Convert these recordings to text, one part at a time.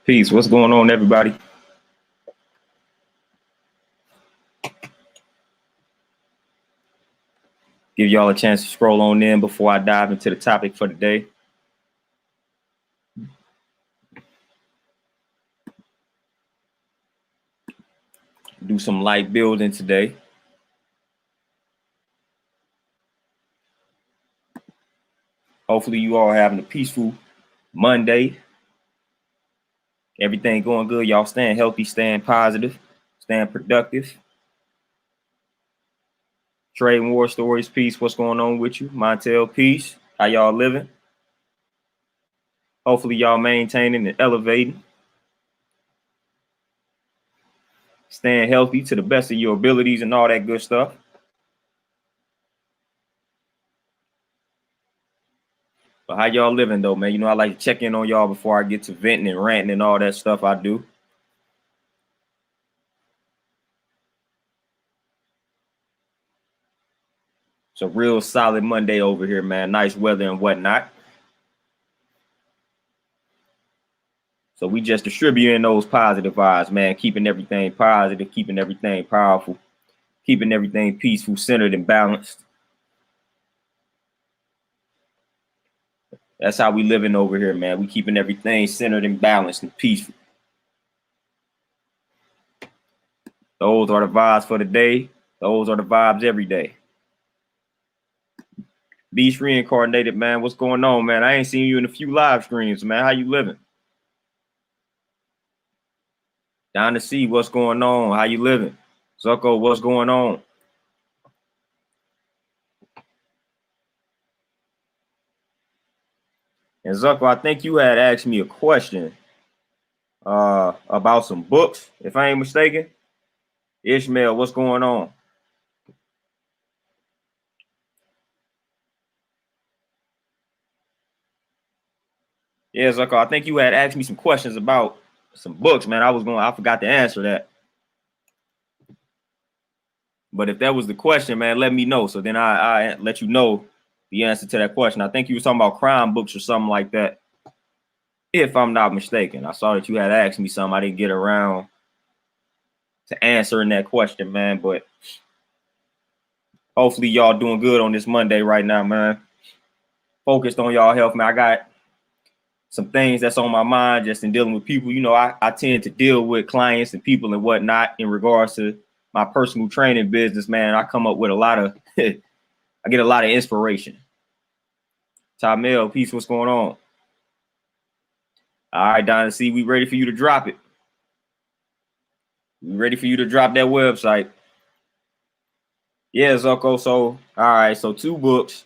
Peace. What's going on, everybody? Give y'all a chance to scroll on in before I dive into the topic for the day. Do some light building today. Hopefully you all having a peaceful Monday. Everything going good. Y'all staying healthy, staying positive, staying productive. Trade war stories, peace. What's going on with you? Montel, peace. How y'all living? Hopefully y'all maintaining and elevating. Staying healthy to the best of your abilities and all that good stuff. But how y'all living though, man? You know, I like to check in on y'all before I get to venting and ranting and all that stuff I do. It's a real solid Monday over here, man. Nice weather and whatnot. So we just distributing those positive vibes, man. Keeping everything positive, keeping everything powerful, keeping everything peaceful, centered, and balanced. That's how we living over here, man. We keeping everything centered and balanced and peaceful. Those are the vibes for the day. Those are the vibes every day. Beast reincarnated, man. What's going on, man? I ain't seen you in a few live streams, man. How you living? Down to see what's going on. How you living? Zucko, what's going on? And Zucko, I think you had asked me a question about some books, if I ain't mistaken. Ishmael, what's going on? Yeah, Zucko, I think you had asked me some questions about some books, man. I forgot to answer that. But if that was the question, man, let me know. So then I let you know the answer to that question. I think you were talking about crime books or something like that, if I'm not mistaken. I saw that you had asked me something. I didn't get around to answering that question, man. But hopefully y'all doing good on this Monday right now, man. Focused on y'all health, man. I got some things that's on my mind just in dealing with people. You know, I tend to deal with clients and people and whatnot in regards to my personal training business, man. I come up with a lot of, I get a lot of inspiration. Tamel, peace, what's going on? All right, Dynasty, we ready for you to drop it. We ready for you to drop that website. Yeah, Zucko. So, all right, so 2 books.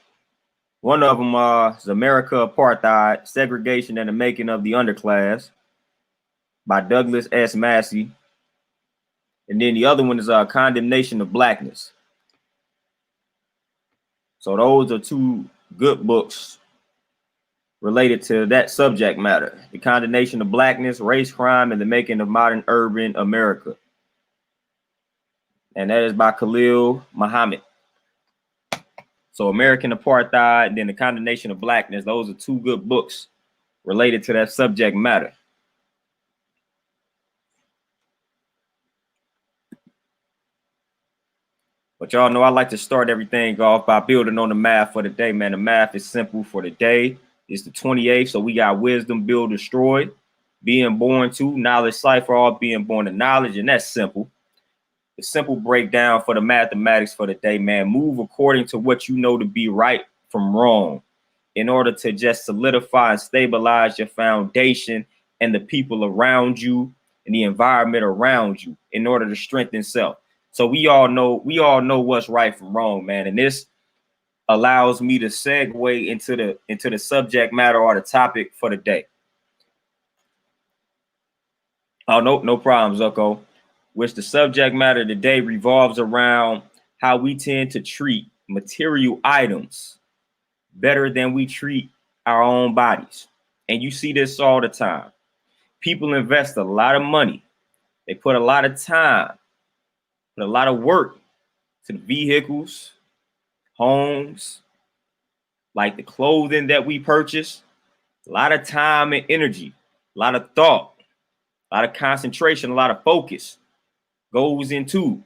One of them is America Apartheid, Segregation and the Making of the Underclass by Douglas S. Massey. And then the other one is Condemnation of Blackness. So those are 2 good books related to that subject matter. The Condemnation of Blackness, Race, Crime, and the Making of Modern Urban America. And that is by Khalil Muhammad. So American Apartheid and then the Condemnation of Blackness. Those are 2 good books related to that subject matter. But y'all know I like to start everything off by building on the math for the day, man. The math is simple for the day. It's the 28th, so we got wisdom, build, destroy, being born to, knowledge, cipher, all being born to knowledge, and that's simple. The simple breakdown for the mathematics for the day, man. Move according to what you know to be right from wrong in order to just solidify and stabilize your foundation and the people around you and the environment around you in order to strengthen self. So we all know what's right from wrong, man. And this allows me to segue into the subject matter or the topic for the day. Oh, no problem, Zucko. Which the subject matter today revolves around how we tend to treat material items better than we treat our own bodies. And you see this all the time. People invest a lot of money. They put a lot of time, put a lot of work to the vehicles, homes, like the clothing that we purchase, a lot of time and energy, a lot of thought A lot of concentration, a lot of focus goes into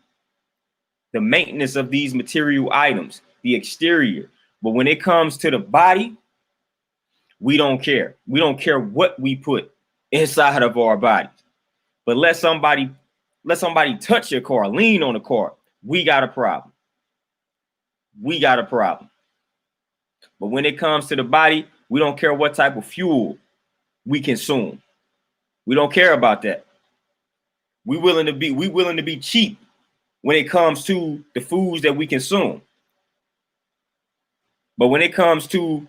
the maintenance of these material items, the exterior. But when it comes to the body, we don't care. We don't care what we put inside of our bodies. But let somebody touch your car, lean on the car. We got a problem. We got a problem. But when it comes to the body, we don't care what type of fuel we consume. We don't care about that. We willing to be cheap when it comes to the foods that we consume. But when it comes to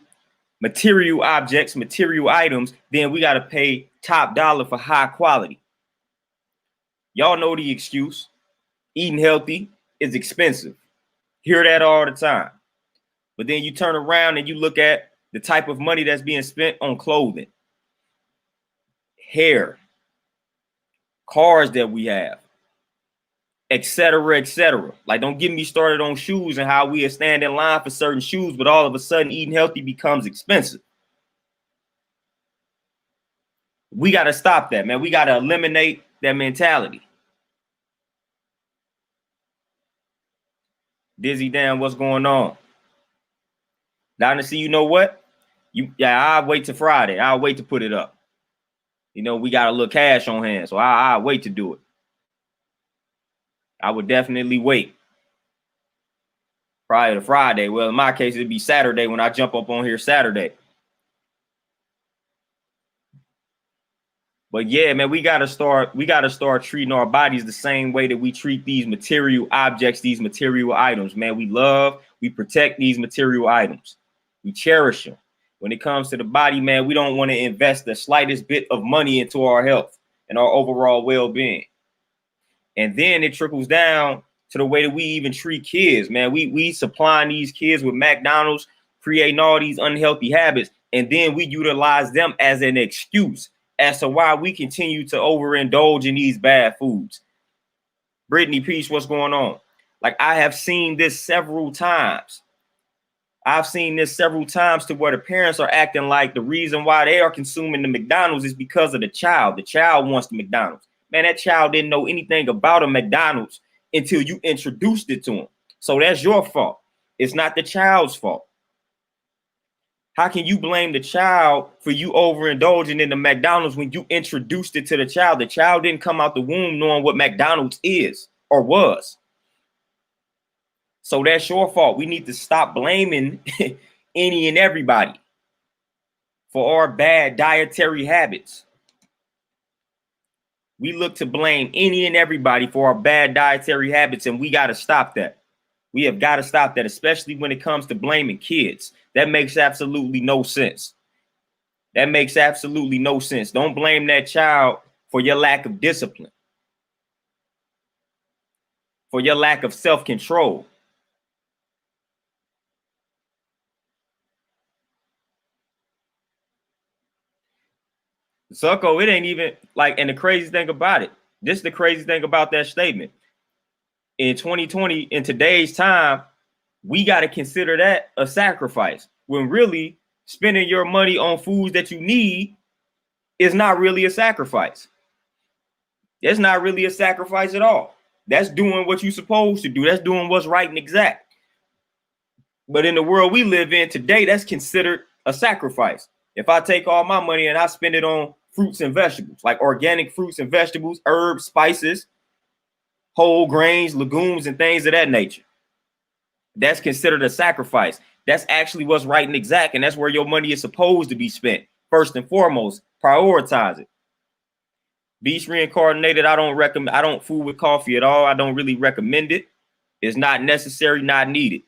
material objects, material items, then we got to pay top dollar for high quality. Y'all know the excuse. Eating healthy is expensive. Hear that all the time. But then you turn around and you look at the type of money that's being spent on clothing, hair, cars that we have, etc., etc. Like, don't get me started on shoes and how we stand in line for certain shoes, but all of a sudden eating healthy becomes expensive. We got to stop that, man. We got to eliminate that mentality. Dizzy, damn, what's going on? Dynasty, you know what? I'll wait till Friday. I'll wait to put it up. You know, we got a little cash on hand, so I'll wait to do it. I would definitely wait. Prior to Friday. Well, in my case, it'd be Saturday when I jump up on here Saturday. But yeah, man, we gotta start treating our bodies the same way that we treat these material objects, these material items. Man, we protect these material items. We cherish them. When it comes to the body, man, we don't want to invest the slightest bit of money into our health and our overall well-being. And then it trickles down to the way that we even treat kids, man. We supplying these kids with McDonald's, creating all these unhealthy habits, and then we utilize them as an excuse as to why we continue to overindulge in these bad foods. Brittany Peace, what's going on? Like, I have seen this several times. I've seen this several times to where the parents are acting like the reason why they are consuming the McDonald's is because of the child. The child wants the McDonald's. Man, that child didn't know anything about a McDonald's until you introduced it to him. So that's your fault. It's not the child's fault. How can you blame the child for you overindulging in the McDonald's when you introduced it to the child? The child didn't come out the womb knowing what McDonald's is or was. So that's your fault. We need to stop blaming any and everybody for our bad dietary habits. We look to blame any and everybody for our bad dietary habits, and we got to stop that. We have got to stop that, especially when it comes to blaming kids. That makes absolutely no sense. That makes absolutely no sense. Don't blame that child for your lack of discipline, for your lack of self-control. Zucko, it ain't even like, and the crazy thing about it, this is the crazy thing about that statement. In 2020, in today's time, we got to consider that a sacrifice, when really spending your money on foods that you need is not really a sacrifice. It's not really a sacrifice at all. That's doing what you're supposed to do. That's doing what's right and exact. But in the world we live in today, that's considered a sacrifice. If I take all my money and I spend it on fruits and vegetables, like organic fruits and vegetables, herbs, spices, whole grains, legumes, and things of that nature, that's considered a sacrifice. That's actually what's right and exact, and that's where your money is supposed to be spent. First and foremost, prioritize it. Beast Reincarnated, I don't fool with coffee at all. I don't really recommend it. It's not necessary, not needed.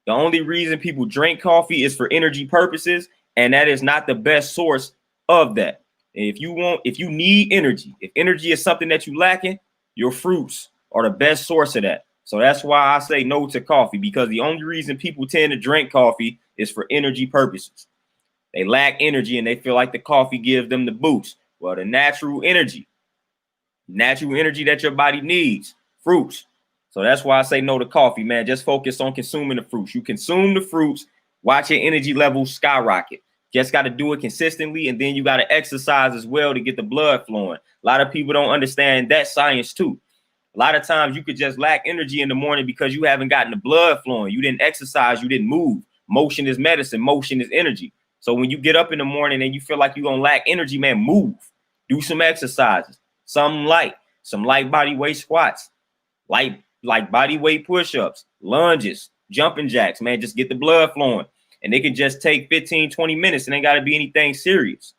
The only reason people drink coffee is for energy purposes, and that is not the best source of that. If you need energy, if energy is something that you lacking, your fruits are the best source of that. So that's why I say no to coffee, because the only reason people tend to drink coffee is for energy purposes. They lack energy and they feel like the coffee gives them the boost. Well, the natural energy that your body needs, fruits. So that's why I say no to coffee, man. Just focus on consuming the fruits. You consume the fruits, watch your energy levels skyrocket. Just got to do it consistently, and then you got to exercise as well to get the blood flowing. A lot of people don't understand that science too. A lot of times you could just lack energy in the morning because you haven't gotten the blood flowing. You didn't exercise, you didn't move. Motion is medicine, motion is energy. So when you get up in the morning and you feel like you're gonna lack energy, man, move. Do some exercises, some light body weight squats, light body weight push-ups, lunges, jumping jacks, man. Just get the blood flowing. And they can just take 15, 20 minutes and ain't got to be anything serious.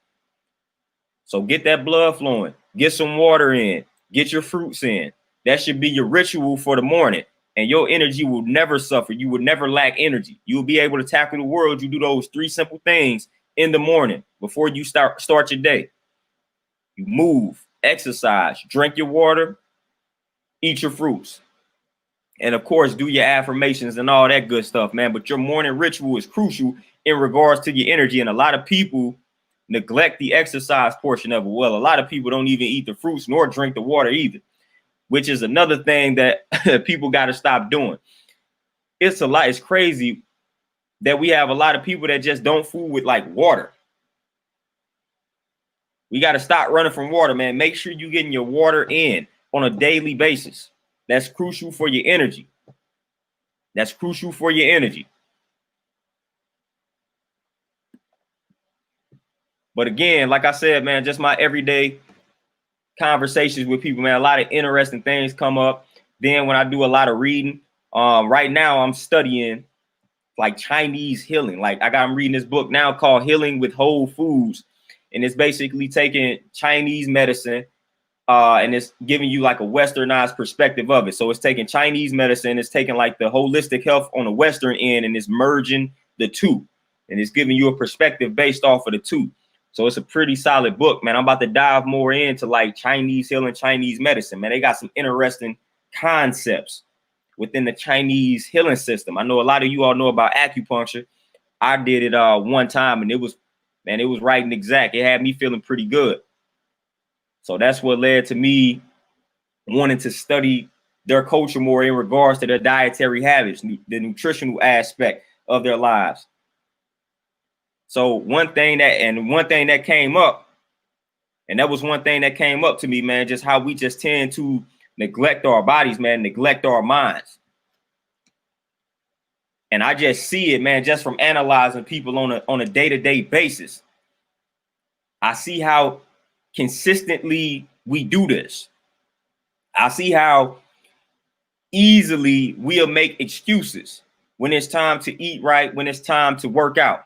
So get that blood flowing, get some water in, get your fruits in. That should be your ritual for the morning. And your energy will never suffer. You will never lack energy. You will be able to tackle the world. You do those 3 simple things in the morning before you start your day. You move, exercise, drink your water, eat your fruits. And of course, do your affirmations and all that good stuff, man. But your morning ritual is crucial in regards to your energy. And a lot of people neglect the exercise portion of it. Well, a lot of people don't even eat the fruits nor drink the water either, which is another thing that people got to stop doing. It's crazy that we have a lot of people that just don't fool with like water. We got to stop running from water, man. Make sure you're getting your water in on a daily basis. That's crucial for your energy. That's crucial for your energy. But again, like I said, man, just my everyday conversations with people, man, a lot of interesting things come up. Then when I do a lot of reading, right now I'm studying like Chinese healing. Like I'm reading this book now called Healing with Whole Foods. And it's basically taking Chinese medicine and it's giving you like a westernized perspective of it. So it's taking Chinese medicine, it's taking like the holistic health on the Western end, and it's merging the two. And it's giving you a perspective based off of the two. So it's a pretty solid book, man. I'm about to dive more into like Chinese healing, Chinese medicine, man. They got some interesting concepts within the Chinese healing system. I know a lot of you all know about acupuncture. I did it one time, and it was right and exact. It had me feeling pretty good. So that's what led to me wanting to study their culture more in regards to their dietary habits, the nutritional aspect of their lives. So one thing that came up, and that was one thing that came up to me, man, just how we just tend to neglect our bodies, man, neglect our minds. And I just see it, man, just from analyzing people on a day-to-day basis. I see how consistently we do this. I see how easily we'll make excuses when it's time to eat right, when it's time to work out.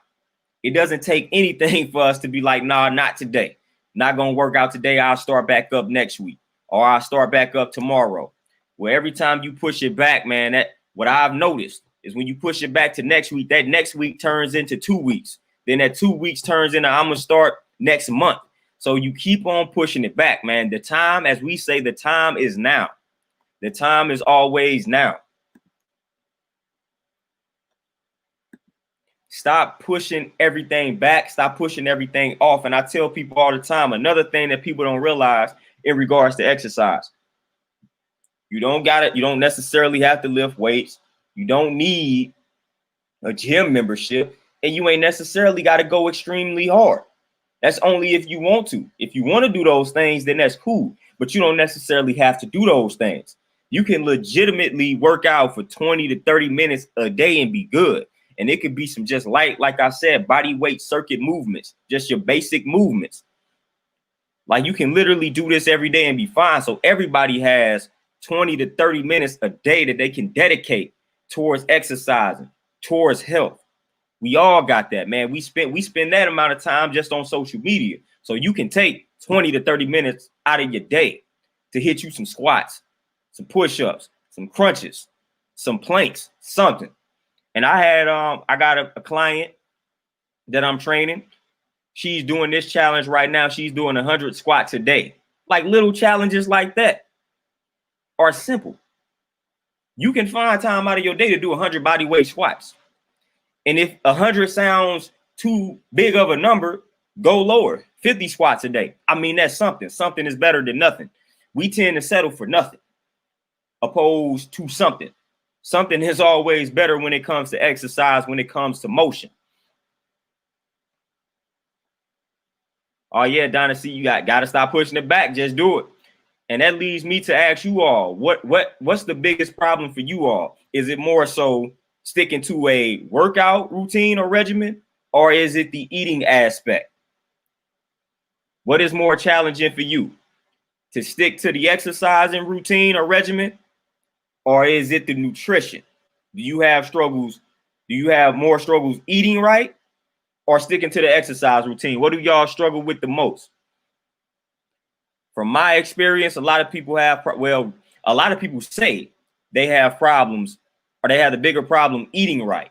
It doesn't take anything for us to be like, nah, not today. Not going to work out today. I'll start back up next week, or I'll start back up tomorrow. Well, every time you push it back, man, that what I've noticed is when you push it back to next week, that next week turns into 2 weeks. Then that 2 weeks turns into I'm going to start next month. So you keep on pushing it back, man. The time, as we say, the time is now. The time is always now. Stop pushing everything back. Stop pushing everything off. And I tell people all the time, another thing that people don't realize in regards to exercise, you don't necessarily have to lift weights. You don't need a gym membership, and you ain't necessarily got to go extremely hard. That's only if you want to. If you want to do those things, then that's cool. But you don't necessarily have to do those things. You can legitimately work out for 20 to 30 minutes a day and be good. And it could be some just light, like I said, body weight circuit movements, just your basic movements. Like you can literally do this every day and be fine. So everybody has 20 to 30 minutes a day that they can dedicate towards exercising, towards health. We all got that, man. We spend that amount of time just on social media. So you can take 20 to 30 minutes out of your day to hit you some squats, some push-ups, some crunches, some planks, something. And I got a client that I'm training. She's doing this challenge right now. She's doing 100 squats a day. Like little challenges like that are simple. You can find time out of your day to do 100 body weight squats. And if 100 sounds too big of a number, go lower, 50 squats a day. I mean, that's something. Something is better than nothing. We tend to settle for nothing opposed to something. Something is always better when it comes to exercise, when it comes to motion. Oh yeah, Dynasty, you got to stop pushing it back. Just do it. And that leads me to ask you all, what's the biggest problem for you all? Is it more so sticking to a workout routine or regimen, or is it the eating aspect? What is more challenging for you? To stick to the exercising routine or regimen, or is it the nutrition? Do you have struggles? Do you have more struggles eating right or sticking to the exercise routine? What do y'all struggle with the most? From my experience, a lot of people have, well, a lot of people say they have problems or they have the bigger problem eating right.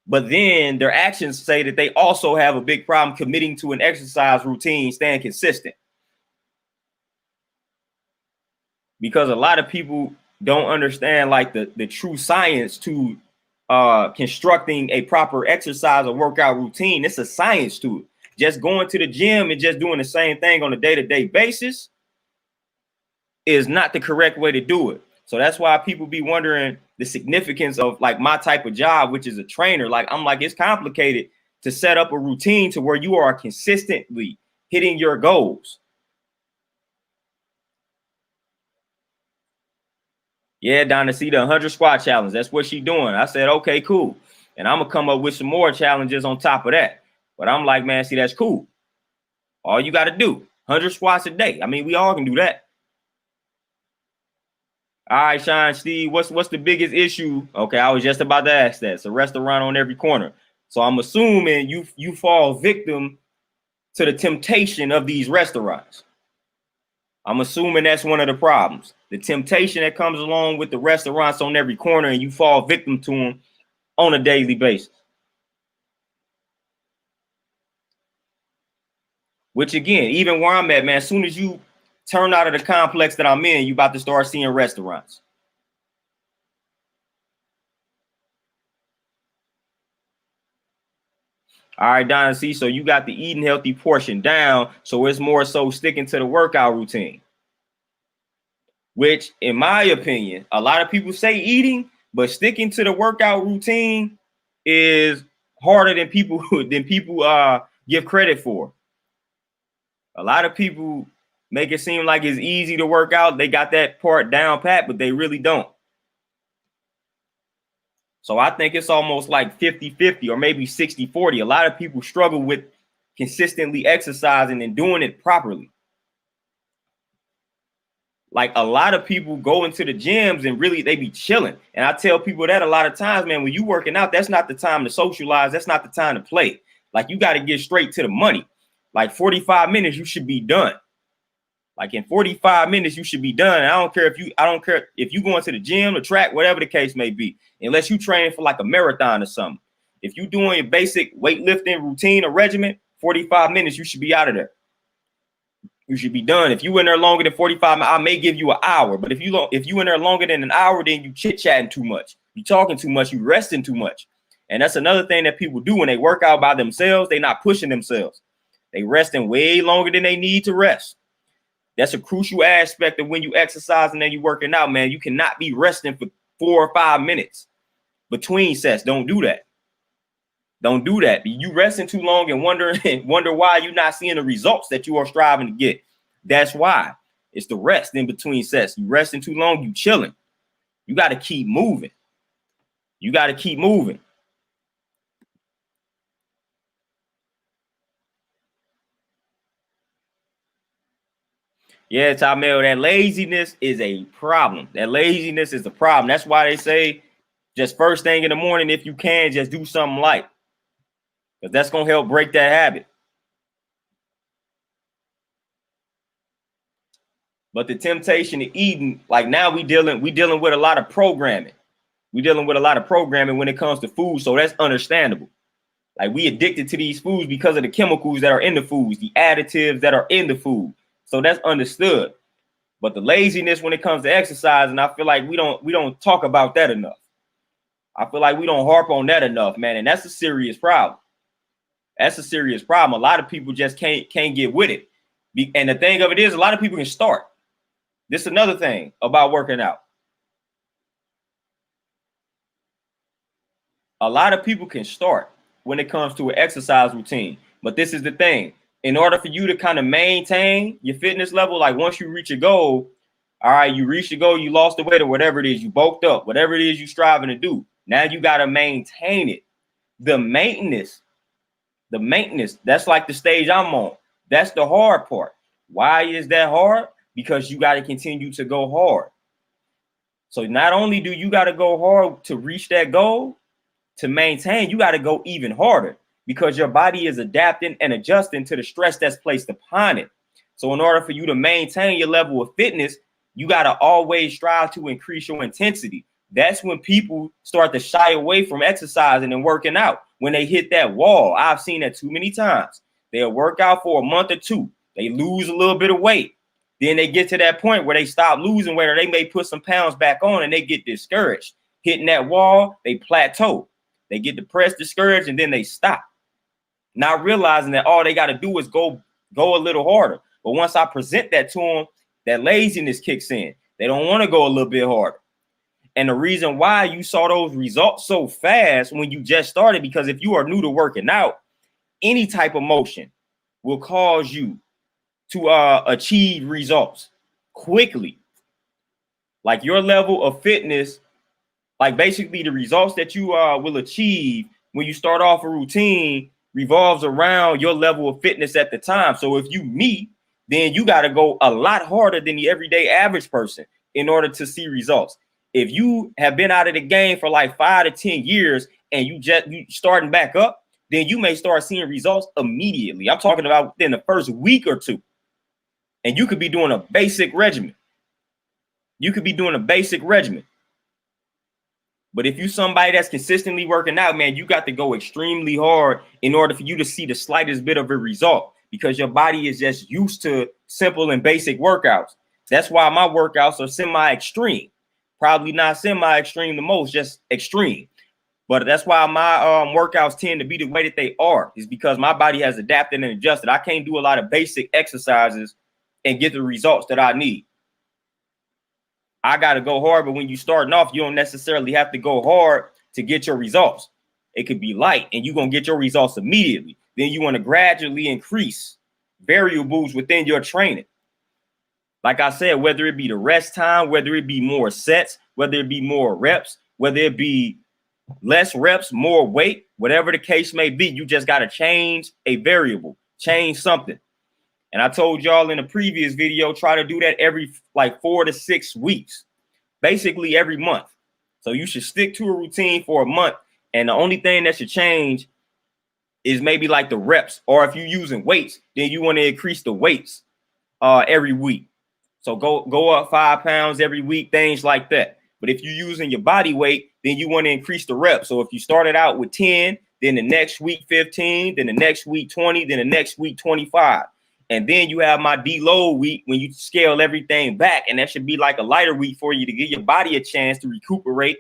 But then their actions say that they also have a big problem committing to an exercise routine, staying consistent. Because a lot of people don't understand like the true science to constructing a proper exercise or workout routine. It's a science to it. Just going to the gym and just doing the same thing on a day-to-day basis is not the correct way to do it. So that's why people be wondering the significance of like my type of job, which is a trainer. Like I'm like, it's complicated to set up a routine to where you are consistently hitting your goals. Yeah, Donna, see the 100 squat challenge. That's what she's doing. I said, okay, cool. And I'm gonna come up with some more challenges on top of that. But I'm like, man, see, that's cool. All you got to do, 100 squats a day. I mean, we all can do that. All right, Sean, Steve, what's the biggest issue? Okay, I was just about to ask that. It's a restaurant on every corner. So I'm assuming you fall victim to the temptation of these restaurants. I'm assuming that's one of the problems. The temptation that comes along with the restaurants on every corner and you fall victim to them on a daily basis. Which again, even where I'm at, man, as soon as you turn out of the complex that I'm in, you about to start seeing restaurants. All right, Don C. So you got the eating healthy portion down. So it's more so sticking to the workout routine. Which, in my opinion, a lot of people say eating, but sticking to the workout routine is harder than people give credit for. A lot of people make it seem like it's easy to work out. They got that part down pat, but they really don't. So I think it's almost like 50-50 or maybe 60-40. A lot of people struggle with consistently exercising and doing it properly. Like a lot of people go into the gyms and really they be chilling. And I tell people that a lot of times, man, when you working out, that's not the time to socialize. That's not the time to play. Like you got to get straight to the money. Like 45 minutes, you should be done. Like in 45 minutes, you should be done. I don't care if you going to the gym, the track, whatever the case may be, unless you training for like a marathon or something. If you doing a basic weightlifting routine or regimen, 45 minutes, you should be out of there. You should be done. If you in there longer than 45, I may give you an hour. But if you in there longer than an hour, then you chit-chatting too much. You talking too much. You resting too much. And that's another thing that people do when they work out by themselves. They not pushing themselves. They resting way longer than they need to rest. That's a crucial aspect of when you exercise and then you working out, man. You cannot be resting for 4 or 5 minutes between sets. Don't do that. Don't do that. You resting too long and wonder why you're not seeing the results that you are striving to get. That's why. It's the rest in between sets. You resting too long, you chilling. You got to keep moving. You got to keep moving. Yeah, Tamel, that laziness is a problem. That laziness is a problem. That's why they say just first thing in the morning, if you can, just do something light. Because that's going to help break that habit. But the temptation to eating, like now we dealing with a lot of programming. We dealing with a lot of programming when it comes to food. So that's understandable. Like we addicted to these foods because of the chemicals that are in the foods, the additives that are in the food. So that's understood. But the laziness when it comes to exercise, and I feel like we don't talk about that enough. I feel like we don't harp on that enough, man. And that's a serious problem. That's a serious problem. A lot of people just can't get with it. And the thing of it is, a lot of people can start. This is another thing about working out. A lot of people can start when it comes to an exercise routine. But this is the thing. in order for you to kind of maintain your fitness level, like once you reach a goal, all right, you reached your goal, you lost the weight or whatever it is, you bulked up, whatever it is you striving to do. Now you got to maintain it. The maintenance, that's like the stage I'm on. That's the hard part. Why is that hard? Because you got to continue to go hard. So not only do you got to go hard to reach that goal, to maintain, you got to go even harder because your body is adapting and adjusting to the stress that's placed upon it. So in order for you to maintain your level of fitness, you got to always strive to increase your intensity. That's when people start to shy away from exercising and working out. When they hit that wall, I've seen that too many times. They'll work out for a month or two. They lose a little bit of weight. Then they get to that point where they stop losing weight or they may put some pounds back on and they get discouraged. Hitting that wall, they plateau. They get depressed, discouraged, and then they stop. Not realizing that all they got to do is go a little harder. But once I present that to them, that laziness kicks in. They don't want to go a little bit harder. And the reason why you saw those results so fast when you just started, because if you are new to working out, any type of motion will cause you to achieve results quickly. Like your level of fitness, like basically the results that you will achieve when you start off a routine revolves around your level of fitness at the time. So if you me, then you got to go a lot harder than the everyday average person in order to see results. If you have been out of the game for like 5 to 10 years and you starting back up, then you may start seeing results immediately. I'm talking about within the first week or two. And you could be doing a basic regimen. But if you somebody that's consistently working out, man, you got to go extremely hard in order for you to see the slightest bit of a result because your body is just used to simple and basic workouts. That's why my workouts are semi-extreme. Probably not semi-extreme the most, just extreme. But that's why my workouts tend to be the way that they are, is because my body has adapted and adjusted. I can't do a lot of basic exercises and get the results that I need. I got to go hard, but when you're starting off, you don't necessarily have to go hard to get your results. It could be light and you're going to get your results immediately. Then you want to gradually increase variables within your training. Like I said, whether it be the rest time, whether it be more sets, whether it be more reps, whether it be less reps, more weight, whatever the case may be, you just got to change a variable, change something. And I told y'all in a previous video, try to do that every like 4 to 6 weeks, basically every month. So you should stick to a routine for a month. And the only thing that should change is maybe like the reps, or if you're using weights, then you want to increase the weights every week. So go up 5 pounds every week, things like that. But if you're using your body weight, then you want to increase the reps. So if you started out with 10, then the next week 15, then the next week 20, then the next week 25. And then you have my deload week when you scale everything back. And that should be like a lighter week for you to give your body a chance to recuperate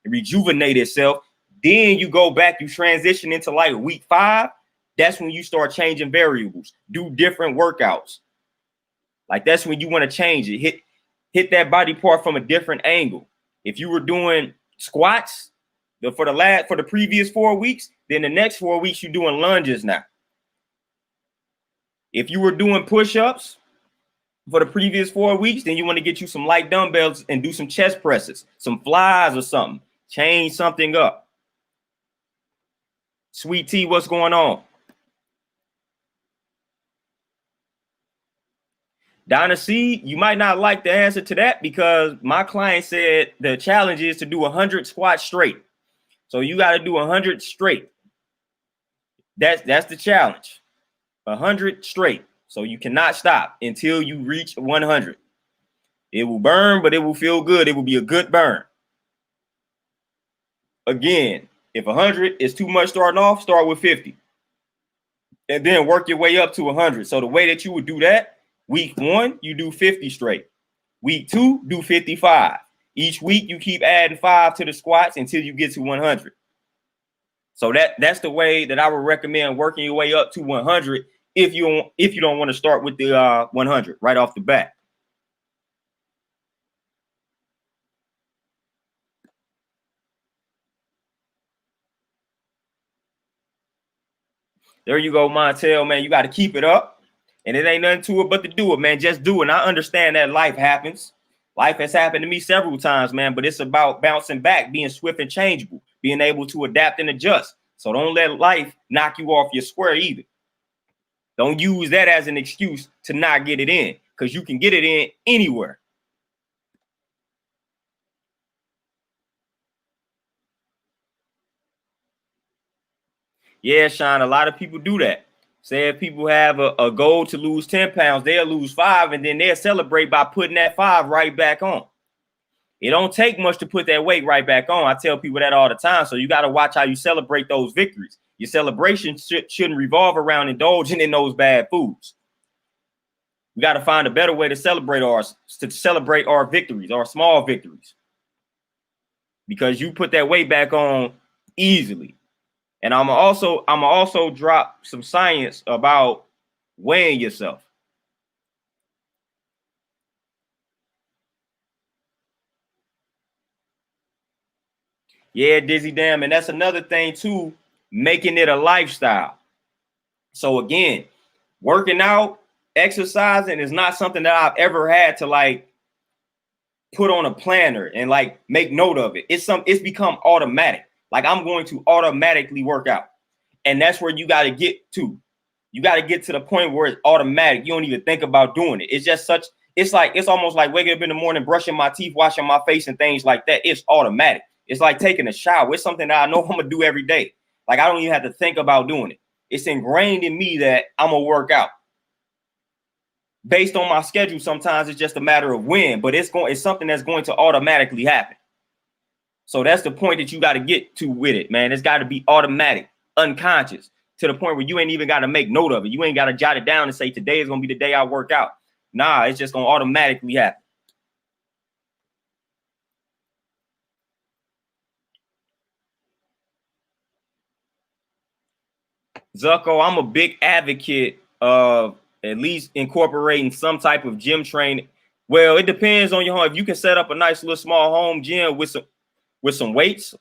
and rejuvenate itself. Then you go back, you transition into like week 5. That's when you start changing variables, do different workouts. Like that's when you want to change it. Hit that body part from a different angle. If you were doing squats for the previous 4 weeks, then the next 4 weeks you're doing lunges now. If you were doing push-ups for the previous 4 weeks, then you want to get you some light dumbbells and do some chest presses, some flies or something. Change something up. Sweet Tea, what's going on? Donna C, you might not like the answer to that because my client said the challenge is to do 100 squats straight. So you got to do 100 straight. That's the challenge. 100 straight. So you cannot stop until you reach 100. It will burn, but it will feel good. It will be a good burn. Again, if 100 is too much starting off, start with 50. And then work your way up to 100. So the way that you would do that, week 1, you do 50 straight. Week 2, do 55. Each week, you keep adding 5 to the squats until you get to 100. So that's the way that I would recommend working your way up to 100 if you don't want to start with the 100 right off the bat. There you go, Montel, man. You got to keep it up. And it ain't nothing to it but to do it, man. Just do it. And I understand that life happens. Life has happened to me several times, man. But it's about bouncing back, being swift and changeable, being able to adapt and adjust. So don't let life knock you off your square either. Don't use that as an excuse to not get it in, because you can get it in anywhere. Yeah, Sean, a lot of people do that. Say if people have a goal to lose 10 pounds, they'll lose 5, and then they'll celebrate by putting that 5 right back on. It don't take much to put that weight right back on. I tell people that all the time. So you got to watch how you celebrate those victories. Your celebration shouldn't revolve around indulging in those bad foods. We got to find a better way to celebrate our victories, our small victories. Because you put that weight back on easily. And I'm also drop some science about weighing yourself. Yeah, Dizzy Damn. And that's another thing too, making it a lifestyle. So again, working out, exercising is not something that I've ever had to like put on a planner and like make note of it. It's become automatic. Like I'm going to automatically work out. And that's where you got to get to. You got to get to the point where it's automatic. You don't even think about doing it. It's just it's almost like waking up in the morning, brushing my teeth, washing my face and things like that. It's automatic. It's like taking a shower. It's something that I know I'm going to do every day. Like I don't even have to think about doing it. It's ingrained in me that I'm going to work out. Based on my schedule, sometimes it's just a matter of when, but it's something that's going to automatically happen. So that's the point that you got to get to with it, man. It's got to be automatic, unconscious, to the point where you ain't even got to make note of it. You ain't got to jot it down and say, today is going to be the day I work out. Nah, it's just going to automatically happen. Zucko, I'm a big advocate of at least incorporating some type of gym training. Well, it depends on your home. If you can set up a nice little small home gym with some weights,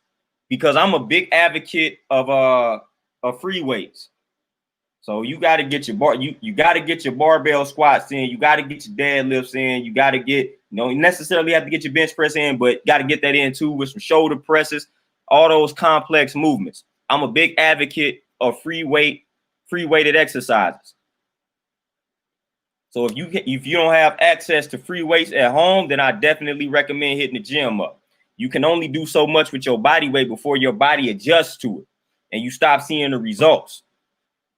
because I'm a big advocate of free weights. So you got to get your you got to get your barbell squats in, you got to get your deadlifts in, you got to get, you necessarily have to get your bench press in, but got to get that in too with some shoulder presses, all those complex movements. I'm a big advocate of free weighted exercises. So if you don't have access to free weights at home, then I definitely recommend hitting the gym up. You can only do so much with your body weight before your body adjusts to it and you stop seeing the results.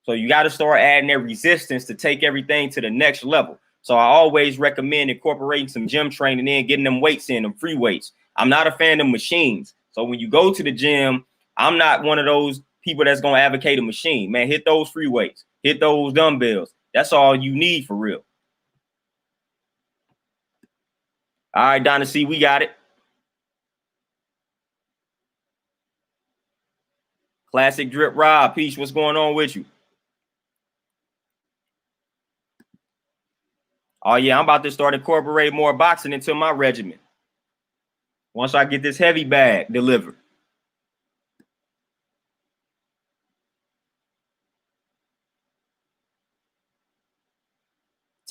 So you got to start adding that resistance to take everything to the next level. So I always recommend incorporating some gym training in, getting them weights in, them free weights. I'm not a fan of machines. So when you go to the gym, I'm not one of those people that's going to advocate a machine. Man, hit those free weights, hit those dumbbells. That's all you need for real. All right, Donna C, we got it. Classic Drip Rob, Peach, what's going on with you? Oh, yeah, I'm about to start incorporating more boxing into my regimen once I get this heavy bag delivered.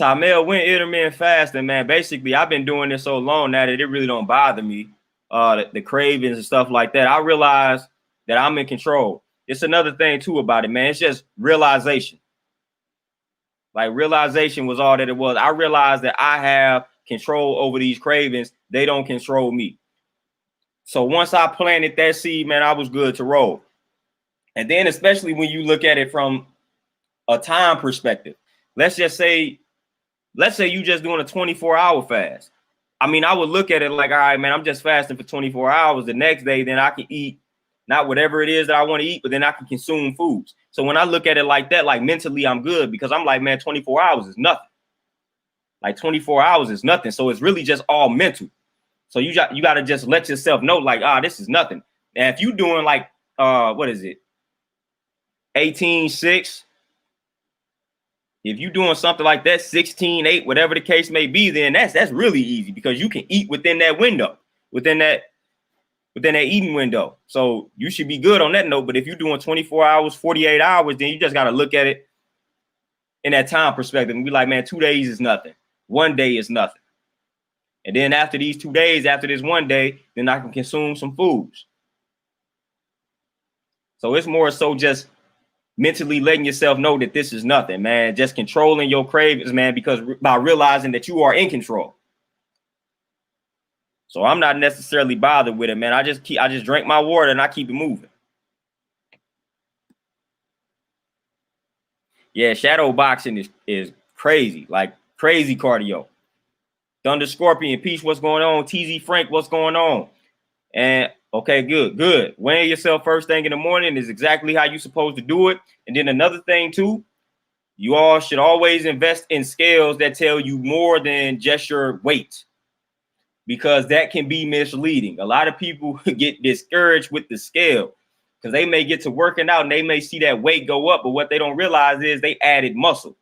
Tamel went intermittent fasting, man. Basically, I've been doing this so long now that it really don't bother me. The cravings and stuff like that. I realize that I'm in control. It's another thing too about it, man. It's just realization. Like realization was all that it was. I realized that I have control over these cravings. They don't control me. So once I planted that seed, man, I was good to roll. And then especially when you look at it from a time perspective, let's say you just doing a 24-hour fast. I mean, I would look at it like, all right, man, I'm just fasting for 24 hours. The next day, then I can eat not whatever it is that I want to eat, but then I can consume foods. So when I look at it like that, like mentally, I'm good because I'm like, man, 24 hours is nothing. Like 24 hours is nothing. So it's really just all mental. So you got to just let yourself know, like, this is nothing. And if you doing like, what is it? 18-6. If you're doing something like that, 16-8, whatever the case may be, then that's really easy because you can eat within that window, within that within that eating window. So you should be good on that note. But if you're doing 24 hours, 48 hours, then you just got to look at it in that time perspective and be like, man, 2 days is nothing. 1 day is nothing. And then after these 2 days, after this 1 day, then I can consume some foods. So it's more so just mentally letting yourself know that this is nothing, man. Just controlling your cravings, man, because by realizing that you are in control. So I'm not necessarily bothered with it, man. I just drink my water and I keep it moving. Yeah, shadow boxing is crazy, like crazy cardio. Thunder Scorpion, Peace, what's going on? TZ Frank, what's going on? And okay, good. Weighing yourself first thing in the morning is exactly how you're supposed to do it. And then another thing too, you all should always invest in scales that tell you more than just your weight, because that can be misleading. A lot of people get discouraged with the scale because they may get to working out and they may see that weight go up, but what they don't realize is they added muscle.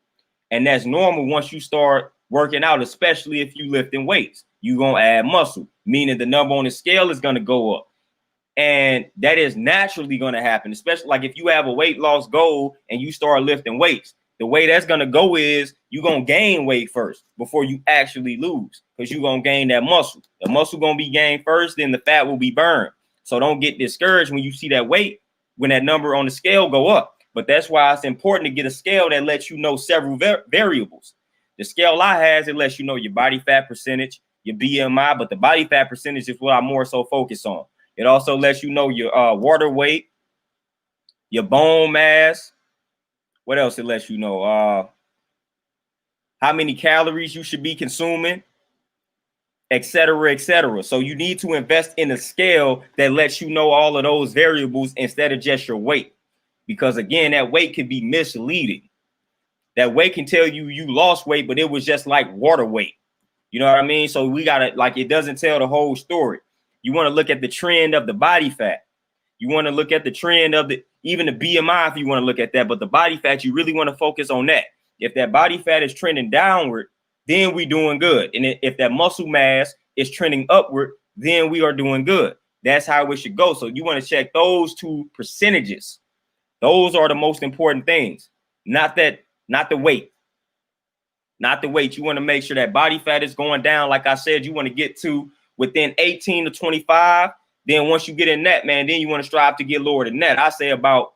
And that's normal once you start working out, especially if you lifting weights. You're going to add muscle, meaning the number on the scale is going to go up. And that is naturally going to happen, especially like if you have a weight loss goal and you start lifting weights. The way that's going to go is you're going to gain weight first before you actually lose, because you're going to gain that muscle. The muscle going to be gained first, then the fat will be burned. So don't get discouraged when you see that weight, when that number on the scale go up. But that's why it's important to get a scale that lets you know several variables. The scale I has, it lets you know your body fat percentage, your BMI, but the body fat percentage is what I more so focus on. It also lets you know your water weight, your bone mass. What else it lets you know? How many calories you should be consuming, et cetera, et cetera. So you need to invest in a scale that lets you know all of those variables instead of just your weight. Because again, that weight can be misleading. That weight can tell you you lost weight, but it was just like water weight. You know what I mean? So we got to, like, it doesn't tell the whole story. You want to look at the trend of the body fat. You want to look at the trend of even the BMI if you want to look at that. But the body fat, you really want to focus on that. If that body fat is trending downward, then we're doing good. And if that muscle mass is trending upward, then we are doing good. That's how it should go. So you want to check those two percentages. Those are the most important things. Not the weight. Not the weight. You want to make sure that body fat is going down. Like I said, you want to get to within 18 to 25. Then once you get in that, man, then you want to strive to get lower than that. I say about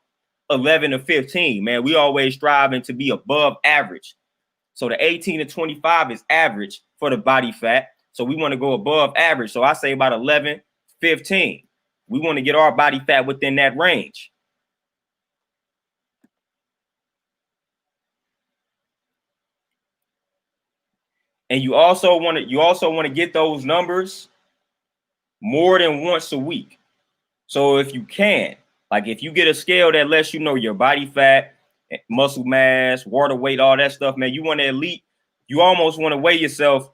11 to 15, man. We always striving to be above average. So the 18 to 25 is average for the body fat. So we want to go above average. So I say about 11, 15. We want to get our body fat within that range. And you also want to get those numbers more than once a week. So if you can, like if you get a scale that lets you know your body fat, muscle mass, water weight, all that stuff, man, you want to you almost want to weigh yourself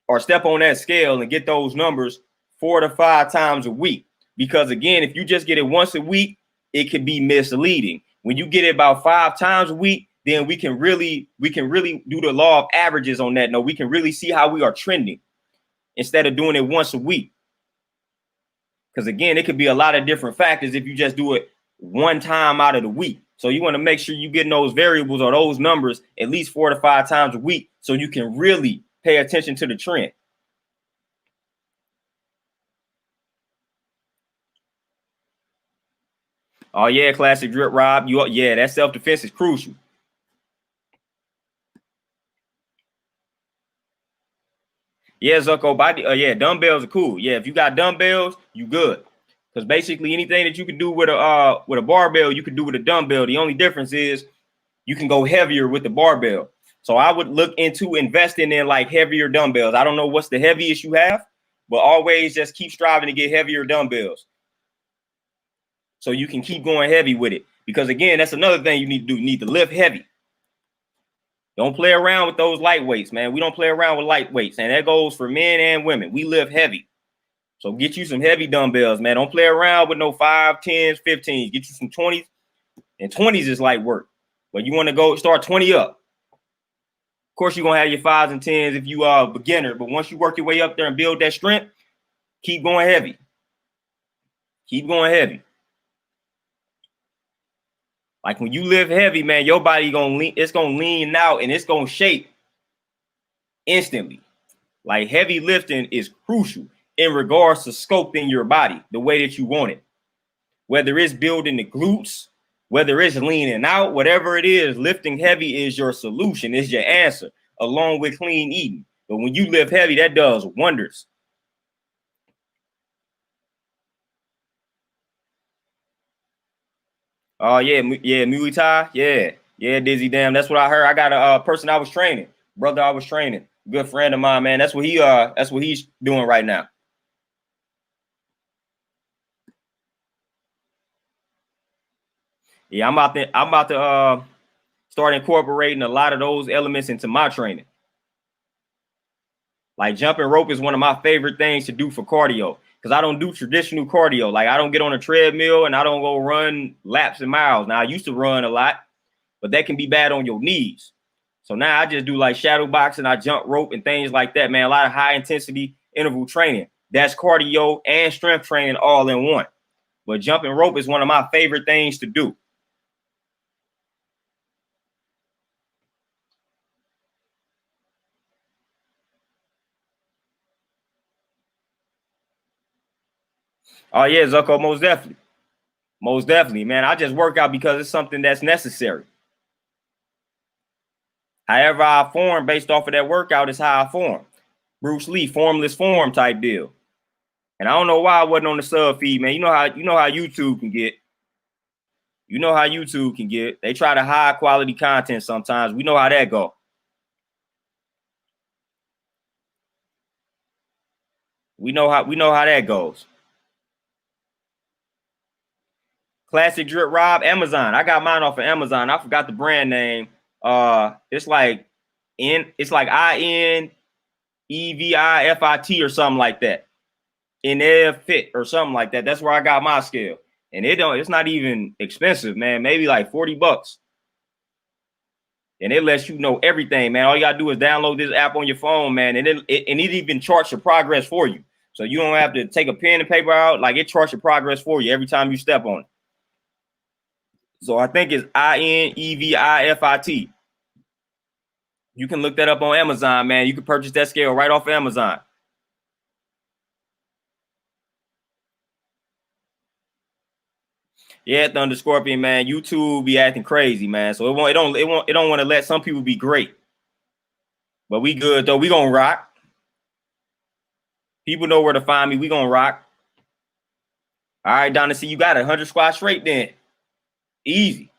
or step on that scale and get those numbers 4 to 5 times a week. Because again, if you just get it once a week, it could be misleading. When you get it about 5 times a week, then we can really do the law of averages on that. No, we can really see how we are trending instead of doing it once a week. Because again, it could be a lot of different factors if you just do it one time out of the week. So you want to make sure you're getting those variables or those numbers at least 4 to 5 times a week so you can really pay attention to the trend. Oh yeah, classic drip, Rob. Yeah, that self-defense is crucial. Yeah, Zucko, yeah, dumbbells are cool. Yeah, if you got dumbbells, you good. Because basically anything that you can do with a barbell, you can do with a dumbbell. The only difference is you can go heavier with the barbell. So I would look into investing in like heavier dumbbells. I don't know what's the heaviest you have, but always just keep striving to get heavier dumbbells so you can keep going heavy with it. Because again, that's another thing you need to do. You need to lift heavy. Don't play around with those lightweights, man. We don't play around with lightweights, and that goes for men and women. We lift heavy. So get you some heavy dumbbells, man. Don't play around with no 5, 10s, 15s. Get you some 20s, and 20s is light work. But you want to go start 20 up. Of course, you're going to have your 5s and 10s if you are a beginner. But once you work your way up there and build that strength, keep going heavy. Keep going heavy. Like when you lift heavy, man, your body gonna lean, it's gonna lean out and it's gonna shape instantly. Like heavy lifting is crucial in regards to sculpting your body the way that you want it. Whether it's building the glutes, whether it's leaning out, whatever it is, lifting heavy is your solution, is your answer, along with clean eating. But when you lift heavy, that does wonders. Oh yeah, Muay Thai, yeah, Dizzy. Damn, that's what I heard. I got a person I was training, brother. I was training, good friend of mine, man. That's what he's doing right now. Yeah, I'm about to start incorporating a lot of those elements into my training. Like jumping rope is one of my favorite things to do for cardio because I don't do traditional cardio. Like I don't get on a treadmill and I don't go run laps and miles. Now I used to run a lot, but that can be bad on your knees. So now I just do like shadow boxing, I jump rope and things like that, man. A lot of high intensity interval training. That's cardio and strength training all in one. But jumping rope is one of my favorite things to do. Oh yeah, Zucko, most definitely. Most definitely, man. I just work out because it's something that's necessary. However I form based off of that workout is how I form. Bruce Lee, formless form type deal. And I don't know why I wasn't on the sub feed, man. You know how YouTube can get. You know how YouTube can get. They try to hide quality content sometimes. We know how that go. We know how that goes. Classic Drip Rob, Amazon. I got mine off of Amazon. I forgot the brand name. It's like INEVIFIT or something like that. Fit or something like that. That's where I got my scale. And it's not even expensive, man. Maybe like $40. And it lets you know everything, man. All you gotta do is download this app on your phone, man, and it even charts your progress for you. So you don't have to take a pen and paper out. Like it charts your progress for you every time you step on it. So I think it's INEVIFIT. You can look that up on Amazon, man. You can purchase that scale right off of Amazon. Yeah, Thunder Scorpion, man. YouTube be acting crazy, man. So it don't want to let some people be great. But we good though. We gonna rock. People know where to find me. We gonna rock. All right, Donna, see you got 100 squats straight then. Easy.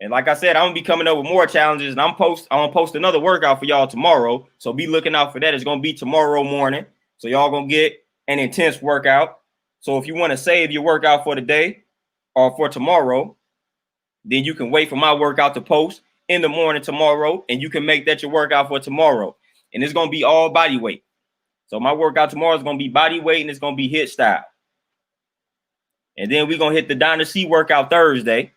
And like I said, I'm gonna be coming up with more challenges, and I'm gonna post another workout for y'all tomorrow. So be looking out for that. It's gonna be tomorrow morning. So y'all gonna get an intense workout. So if you want to save your workout for the day or for tomorrow, then you can wait for my workout to post in the morning tomorrow, and you can make that your workout for tomorrow. And it's gonna be all body weight. So my workout tomorrow is gonna be body weight, and it's gonna be HIIT style. And then we're gonna hit the Dynasty workout Thursday.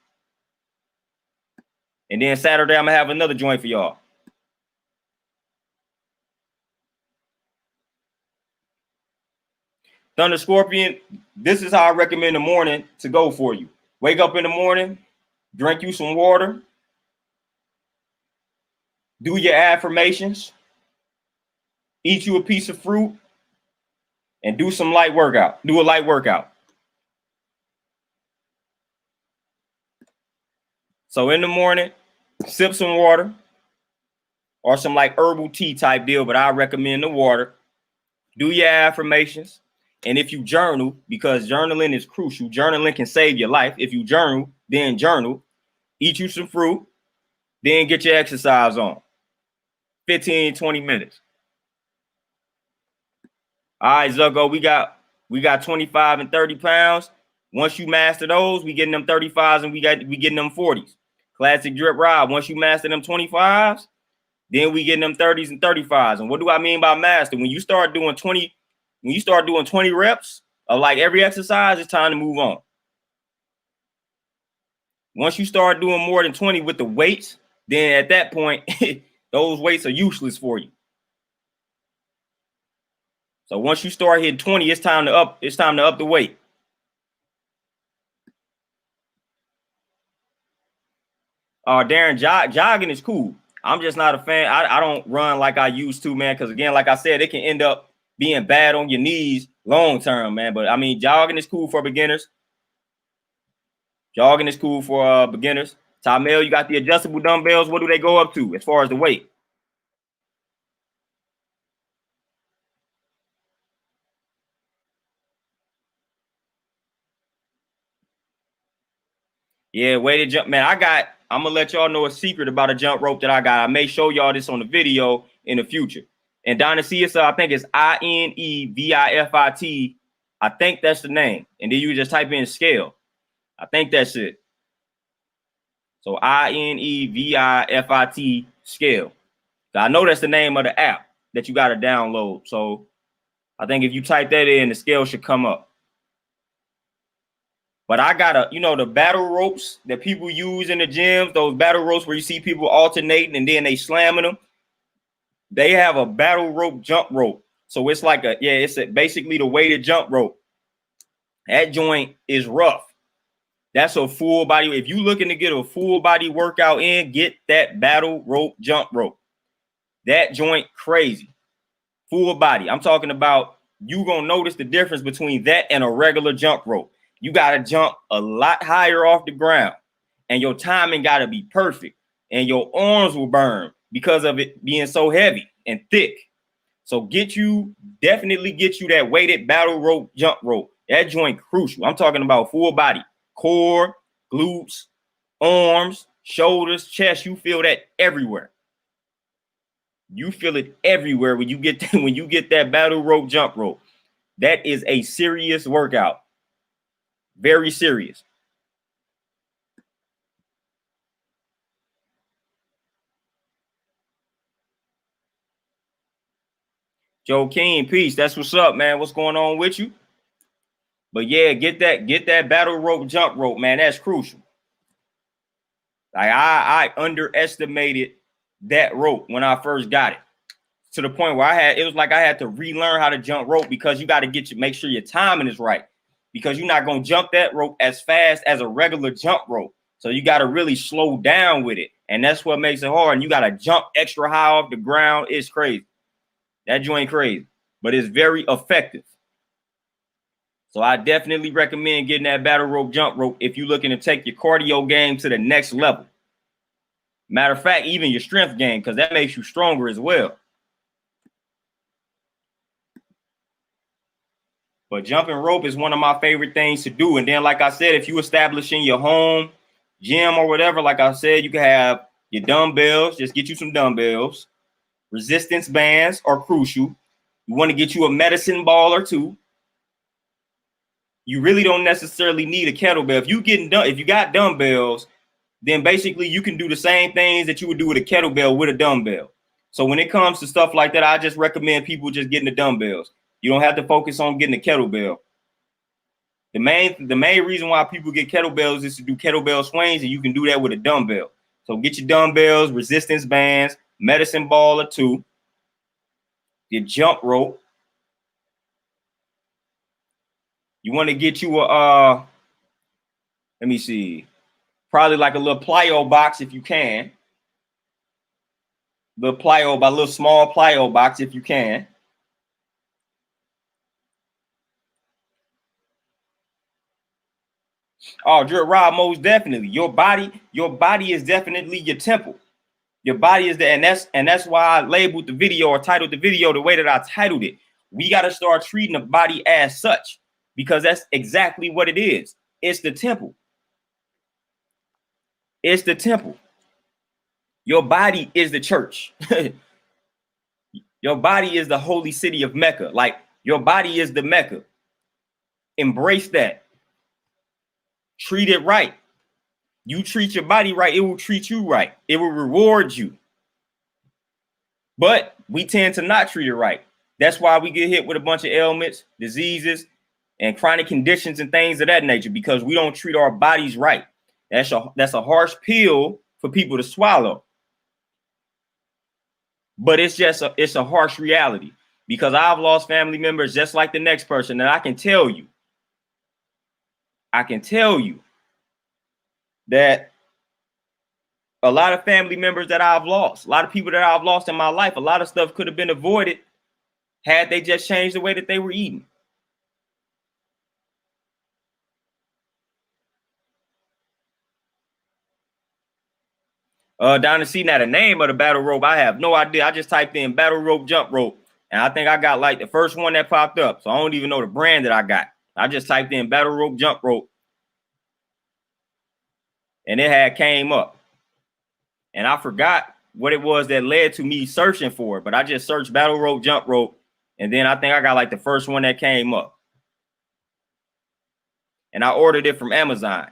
And then Saturday, I'm gonna have another joint for y'all. Thunder Scorpion, this is how I recommend the morning to go for you. Wake up in the morning, drink you some water, do your affirmations, eat you a piece of fruit, and do some light workout. Do a light workout. So in the morning, sip some water or some like herbal tea type deal, but I recommend the water. Do your affirmations. And if you journal, because journaling is crucial, journaling can save your life. If you journal, then journal. Eat you some fruit, then get your exercise on. 15, 20 minutes. All right, Zuggo, we got 25 and 30 pounds. Once you master those, we getting them 35s and we getting them 40s. Classic Drip Rob. Once you master them 25s, then we getting them 30s and 35s. And what do I mean by master? When you start doing 20 reps of like every exercise, it's time to move on. Once you start doing more than 20 with the weights, then at that point, those weights are useless for you. So once you start hitting 20, it's time to up the weight. Darren, jogging is cool. I'm just not a fan. I don't run like I used to, man, because again, like I said, it can end up being bad on your knees long term, man. But I mean, jogging is cool for beginners. Jogging is cool for beginners. Tamel, you got the adjustable dumbbells. What do they go up to as far as the weight? Yeah, weighted jump, man. I'm gonna let y'all know a secret about a jump rope that I got. I may show y'all this on the video in the future. And Dynasty, I think it's INEVIFIT. I think that's the name. And then you just type in scale. I think that's it. So INEVIFIT scale. I know that's the name of the app that you got to download. So I think if you type that in, the scale should come up. But I got the battle ropes that people use in the gyms, those battle ropes where you see people alternating and then they slamming them. They have a battle rope jump rope. So it's like basically the weighted jump rope. That joint is rough. That's a full body. If you looking to get a full body workout in, get that battle rope jump rope. That joint crazy. Full body. I'm talking about you gonna notice the difference between that and a regular jump rope. You gotta jump a lot higher off the ground, and your timing gotta be perfect, and your arms will burn because of it being so heavy and thick. So definitely get you that weighted battle rope jump rope. That joint crucial. I'm talking about full body, core, glutes, arms, shoulders, chest. You feel that everywhere. You feel it everywhere when you get that battle rope jump rope. That is a serious workout. Very serious. Joe King, peace. That's what's up, man. What's going on with you? But yeah, get that battle rope jump rope, man. That's crucial. Like I underestimated that rope when I first got it, to the point where it was like I had to relearn how to jump rope, because you got to make sure your timing is right, because you're not going to jump that rope as fast as a regular jump rope. So you got to really slow down with it. And that's what makes it hard. And you got to jump extra high off the ground. It's crazy. That joint crazy, but it's very effective. So I definitely recommend getting that battle rope jump rope if you're looking to take your cardio game to the next level. Matter of fact, even your strength game, because that makes you stronger as well. But jumping rope is one of my favorite things to do. And then, like I said, if you establish in your home gym or whatever, like I said, you can have your dumbbells. Just get you some dumbbells. Resistance bands are crucial. You want to get you a medicine ball or two. You really don't necessarily need a kettlebell. If you got dumbbells, then basically you can do the same things that you would do with a kettlebell with a dumbbell. So when it comes to stuff like that, I just recommend people just getting the dumbbells. You don't have to focus on getting a kettlebell. The main reason why people get kettlebells is to do kettlebell swings, and you can do that with a dumbbell. So get your dumbbells, resistance bands, medicine ball or two, your jump rope. You want to get you let me see, probably like a little plyo box if you can. A little small plyo box if you can. Oh, Drew Rob, most definitely. Your body is definitely your temple. Your body is there, and that's why I labeled the video or titled the video the way that I titled it. We got to start treating the body as such, because that's exactly what it is. It's the temple. It's the temple. Your body is the church. Your body is the holy city of Mecca. Like, your body is the Mecca. Embrace that. Treat it right. You treat your body right, it will treat you right. It will reward you. But we tend to not treat it right. That's why we get hit with a bunch of ailments, diseases, and chronic conditions and things of that nature, because we don't treat our bodies right. That's a harsh pill for people to swallow. But it's a harsh reality, because I've lost family members just like the next person. And I can tell you that a lot of family members that I've lost, a lot of people that I've lost in my life, a lot of stuff could have been avoided had they just changed the way that they were eating. Down to see now the name of the battle rope, I have no idea. I just typed in battle rope, jump rope, and I think I got like the first one that popped up. So I don't even know the brand that I got. I just typed in battle rope, jump rope, and it had came up. And I forgot what it was that led to me searching for it, but I just searched battle rope, jump rope, and then I think I got like the first one that came up. And I ordered it from Amazon.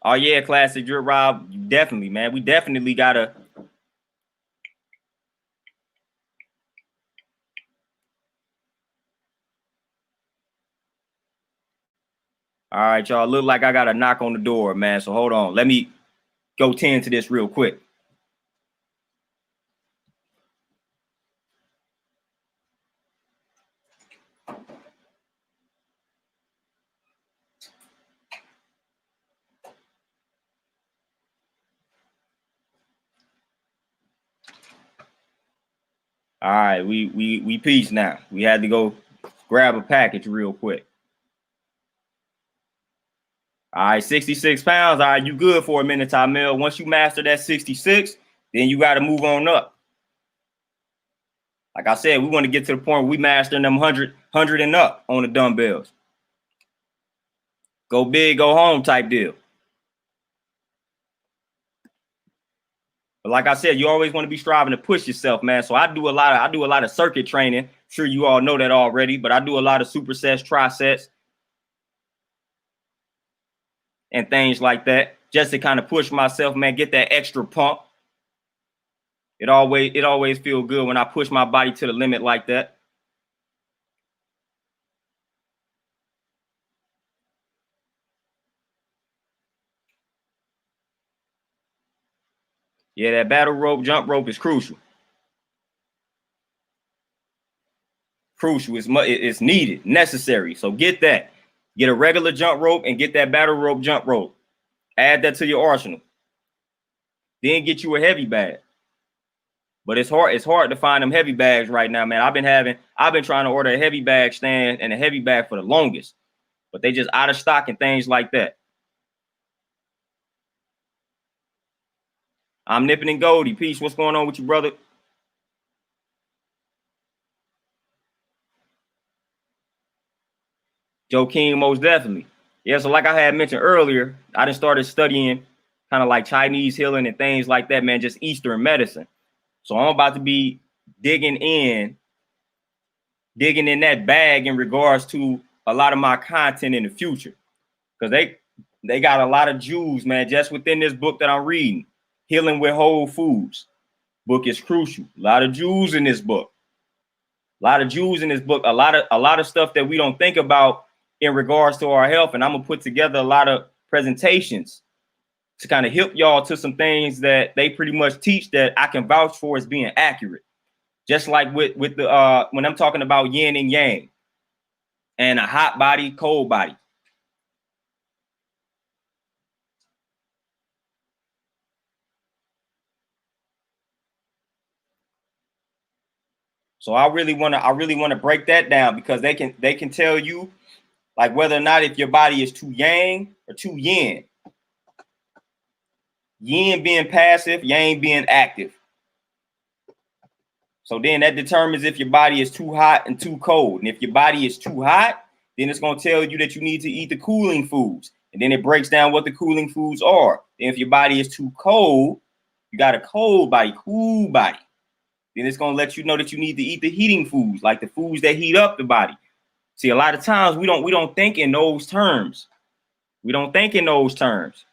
Oh yeah, classic drip Rob. Definitely, man. We definitely gotta. All right, y'all. Look like I got a knock on the door, man. So hold on. Let me go tend to this real quick. All right, we peace now. We had to go grab a package real quick. All right, 66 pounds. All right, you good for a minute, Tamil. Once you master that 66, then you got to move on up. Like I said, we want to get to the point where we mastering them 100 and up on the dumbbells. Go big, go home type deal. But like I said, you always want to be striving to push yourself, man. So I do a lot of circuit training. I'm sure you all know that already, but I do a lot of supersets, trisets, and things like that, just to kind of push myself, man, get that extra pump. It always feels good when I push my body to the limit like that. Yeah, that battle rope, jump rope is crucial. Crucial. It's needed, necessary. So get that. Get a regular jump rope and get that battle rope, jump rope. Add that to your arsenal. Then get you a heavy bag. But it's hard to find them heavy bags right now, man. I've been trying to order a heavy bag stand and a heavy bag for the longest, but they just out of stock and things like that. I'm Nipping and Goldie. Peace. What's going on with you, brother? Joe King, most definitely. Yeah, so like I had mentioned earlier, I just started studying kind of like Chinese healing and things like that, man, just Eastern medicine. So I'm about to be digging in that bag in regards to a lot of my content in the future. Because they got a lot of jewels, man, just within this book that I'm reading. Healing with Whole Foods. Book is crucial. A lot of jewels in this book. A lot of jewels in this book. A lot of stuff that we don't think about in regards to our health. And I'm gonna put together a lot of presentations to kind of help y'all to some things that they pretty much teach that I can vouch for as being accurate. Just like with the when I'm talking about yin and yang and a hot body, cold body. So I really want to break that down because they can tell you like whether or not if your body is too yang or too yin. Yin being passive, yang being active. So then that determines if your body is too hot and too cold. And if your body is too hot, then it's going to tell you that you need to eat the cooling foods. And then it breaks down what the cooling foods are. And if your body is too cold, you got a cold body, cool body. Then it's going to let you know that you need to eat the heating foods, like the foods that heat up the body. See, a lot of times we don't think in those terms. We don't think in those terms.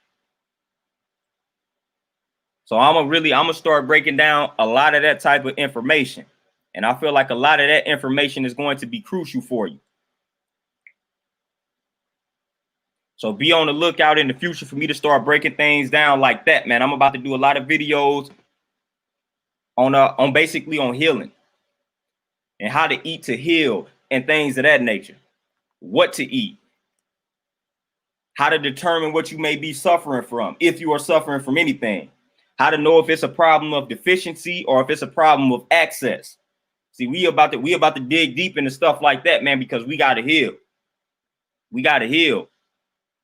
So I'm gonna start breaking down a lot of that type of information. And I feel like a lot of that information is going to be crucial for you. So be on the lookout in the future for me to start breaking things down like that, man. I'm about to do a lot of videos on basically on healing and how to eat to heal and things of that nature. What to eat, how to determine what you may be suffering from, if you are suffering from anything, how to know if it's a problem of deficiency or if it's a problem of access. See, we about to dig deep into stuff like that, man, because we got to heal. We got to heal.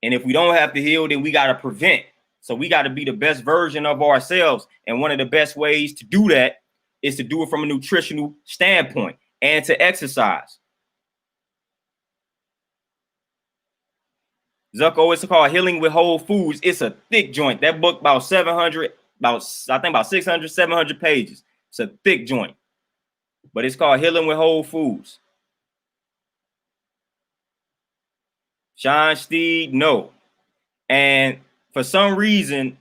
And if we don't have to heal, then we got to prevent. So we got to be the best version of ourselves. And one of the best ways to do that is to do it from a nutritional standpoint and to exercise. Zucko, it's called Healing with Whole Foods. It's a thick joint. That book about 700, about 600, 700 pages. It's a thick joint. But it's called Healing with Whole Foods. Sean Steed, no. And for some reason,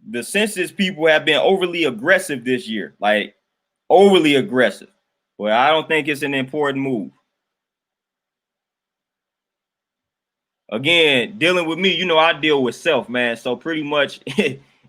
the census people have been overly aggressive this year. Like, overly aggressive. Well, I don't think it's an important move. Again, dealing with me, you know, I deal with self, man. So pretty much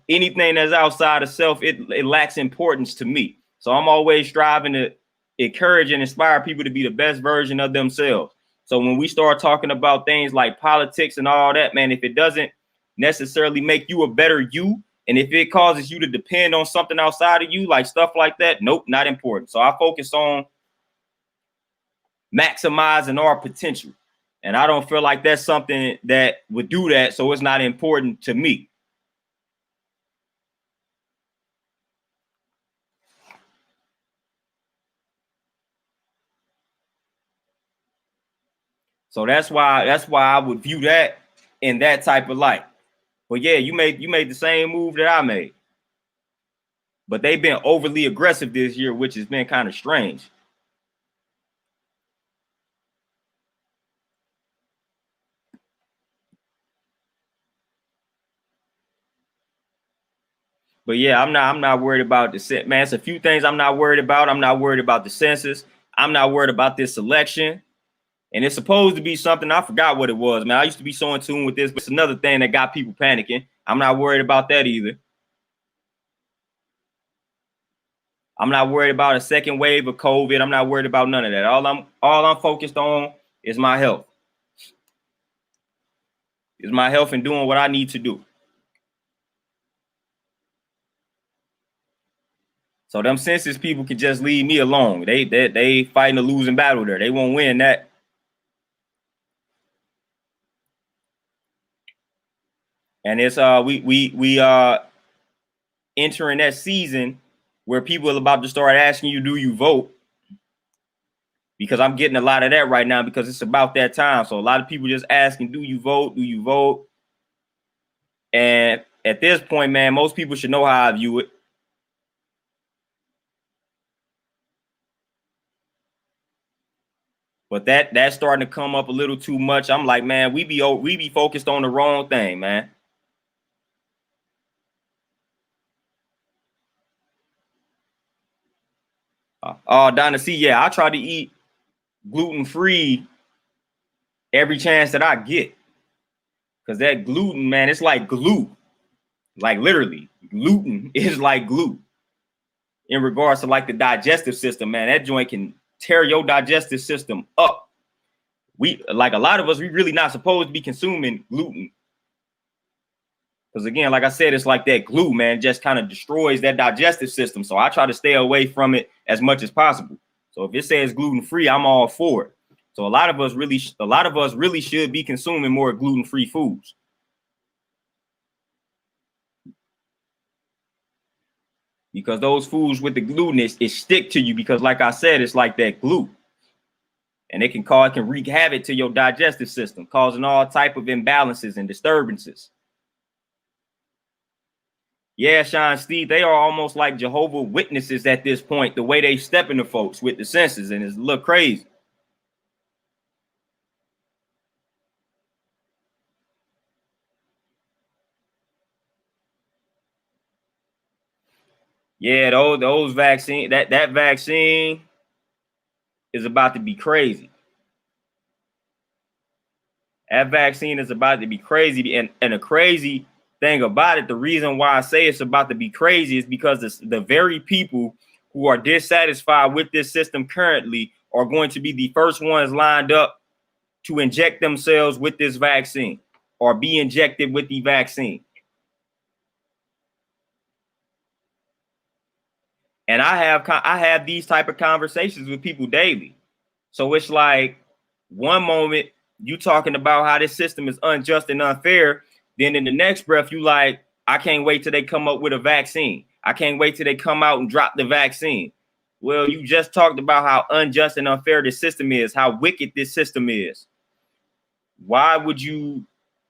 anything that's outside of self, it lacks importance to me. So I'm always striving to encourage and inspire people to be the best version of themselves. So when we start talking about things like politics and all that, man, if it doesn't necessarily make you a better you, and if it causes you to depend on something outside of you, like stuff like that, nope, not important. So I focus on maximizing our potential. And I don't feel like that's something that would do that. So it's not important to me. So that's why I would view that in that type of light. But yeah, you made the same move that I made. But they've been overly aggressive this year, which has been kind of strange. But yeah, I'm not worried about the man. It's a few things I'm not worried about. I'm not worried about the census. I'm not worried about this election. And it's supposed to be something, I forgot what it was, man. I used to be so in tune with this, but it's another thing that got people panicking. I'm not worried about that either. I'm not worried about a second wave of COVID. I'm not worried about none of that. All I'm focused on is my health. Is my health and doing what I need to do. So them census people can just leave me alone. They fighting a losing battle there. They won't win that. And it's we entering that season where people are about to start asking you, do you vote? Because I'm getting a lot of that right now because it's about that time. So a lot of people just asking, do you vote? Do you vote? And at this point, man, most people should know how I view it. But that's starting to come up a little too much. I'm like, man, we be focused on the wrong thing, man. Donna C, yeah, I try to eat gluten-free every chance that I get. Because that gluten, man, it's like glue. Like literally, gluten is like glue. In regards to like the digestive system, man, that joint can tear your digestive system up. We, like a lot of us, we really not supposed to be consuming gluten. Because again, like I said, it's like that glue, man, just kind of destroys that digestive system. So I try to stay away from it as much as possible. So if it says gluten-free, I'm all for it. So a lot of us really should be consuming more gluten-free foods. Because those foods with the gluten, it stick to you because like I said, it's like that glue. And it can wreak havoc to your digestive system, causing all type of imbalances and disturbances. Yeah, Sean Steve, they are almost like Jehovah's Witnesses at this point, the way they step into folks with the senses, and it's a little crazy. Yeah, those vaccine, that vaccine is about to be crazy. That vaccine is about to be crazy. And the crazy thing about it, the reason why I say it's about to be crazy is because the very people who are dissatisfied with this system currently are going to be the first ones lined up to inject themselves with this vaccine or be injected with the vaccine. And I have these type of conversations with people daily. So it's like one moment you talking about how this system is unjust and unfair, then in the next breath you like, I can't wait till they come up with a vaccine. I can't wait till they come out and drop the vaccine. Well, you just talked about how unjust and unfair this system is, how wicked this system is. Why would you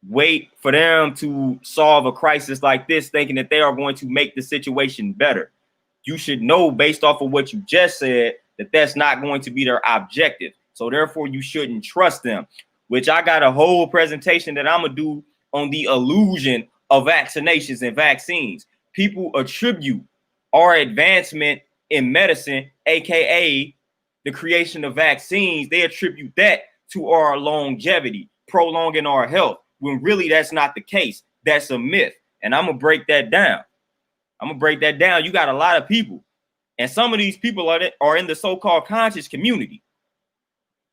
wait for them to solve a crisis like this, thinking that they are going to make the situation better? You should know based off of what you just said that that's not going to be their objective. So therefore, you shouldn't trust them, which I got a whole presentation that I'm going to do on the illusion of vaccinations and vaccines. People attribute our advancement in medicine, aka the creation of vaccines, they attribute that to our longevity, prolonging our health, when really that's not the case. That's a myth. And I'm going to break that down. You got a lot of people, and some of these people are in the so-called conscious community.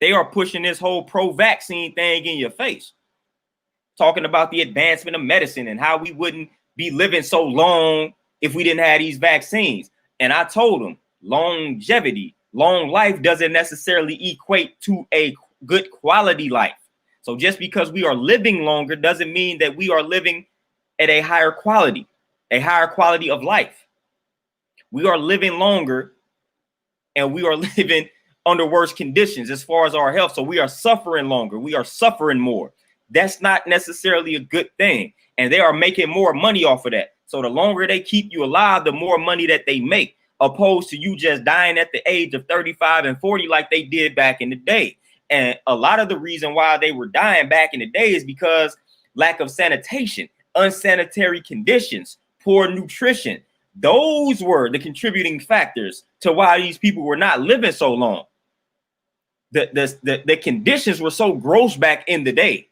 They are pushing this whole pro-vaccine thing in your face, talking about the advancement of medicine and how we wouldn't be living so long if we didn't have these vaccines. And I told them longevity, long life doesn't necessarily equate to a good quality life. So just because we are living longer doesn't mean that we are living at a higher quality of life. We are living longer and we are living under worse conditions as far as our health. So we are suffering longer. We are suffering more. That's not necessarily a good thing. And they are making more money off of that. So the longer they keep you alive, the more money that they make, opposed to you just dying at the age of 35 and 40 like they did back in the day. And a lot of the reason why they were dying back in the day is because lack of sanitation, unsanitary conditions, poor nutrition. Those were the contributing factors to why these people were not living so long. The conditions were so gross back in the day,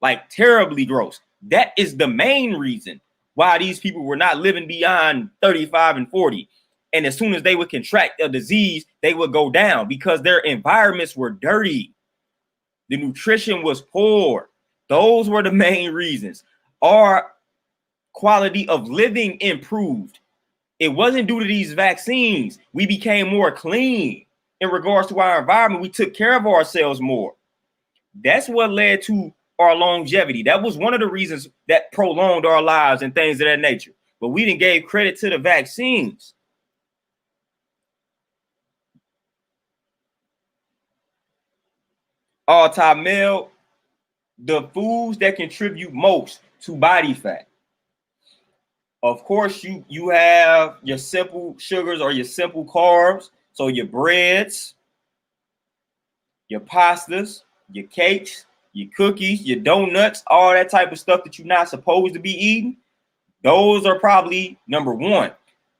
like terribly gross. That is the main reason why these people were not living beyond 35 and 40. And as soon as they would contract a disease, they would go down because their environments were dirty. The nutrition was poor. Those were the main reasons. Our quality of living improved. It wasn't due to these vaccines. We became more clean in regards to our environment. We took care of ourselves more. That's what led to our longevity. That was one of the reasons that prolonged our lives and things of that nature. But we didn't give credit to the vaccines. All-time male, the foods that contribute most to body fat. Of course, you have your simple sugars or your simple carbs. So your breads, your pastas, your cakes, your cookies, your donuts, all that type of stuff that you're not supposed to be eating. Those are probably number one.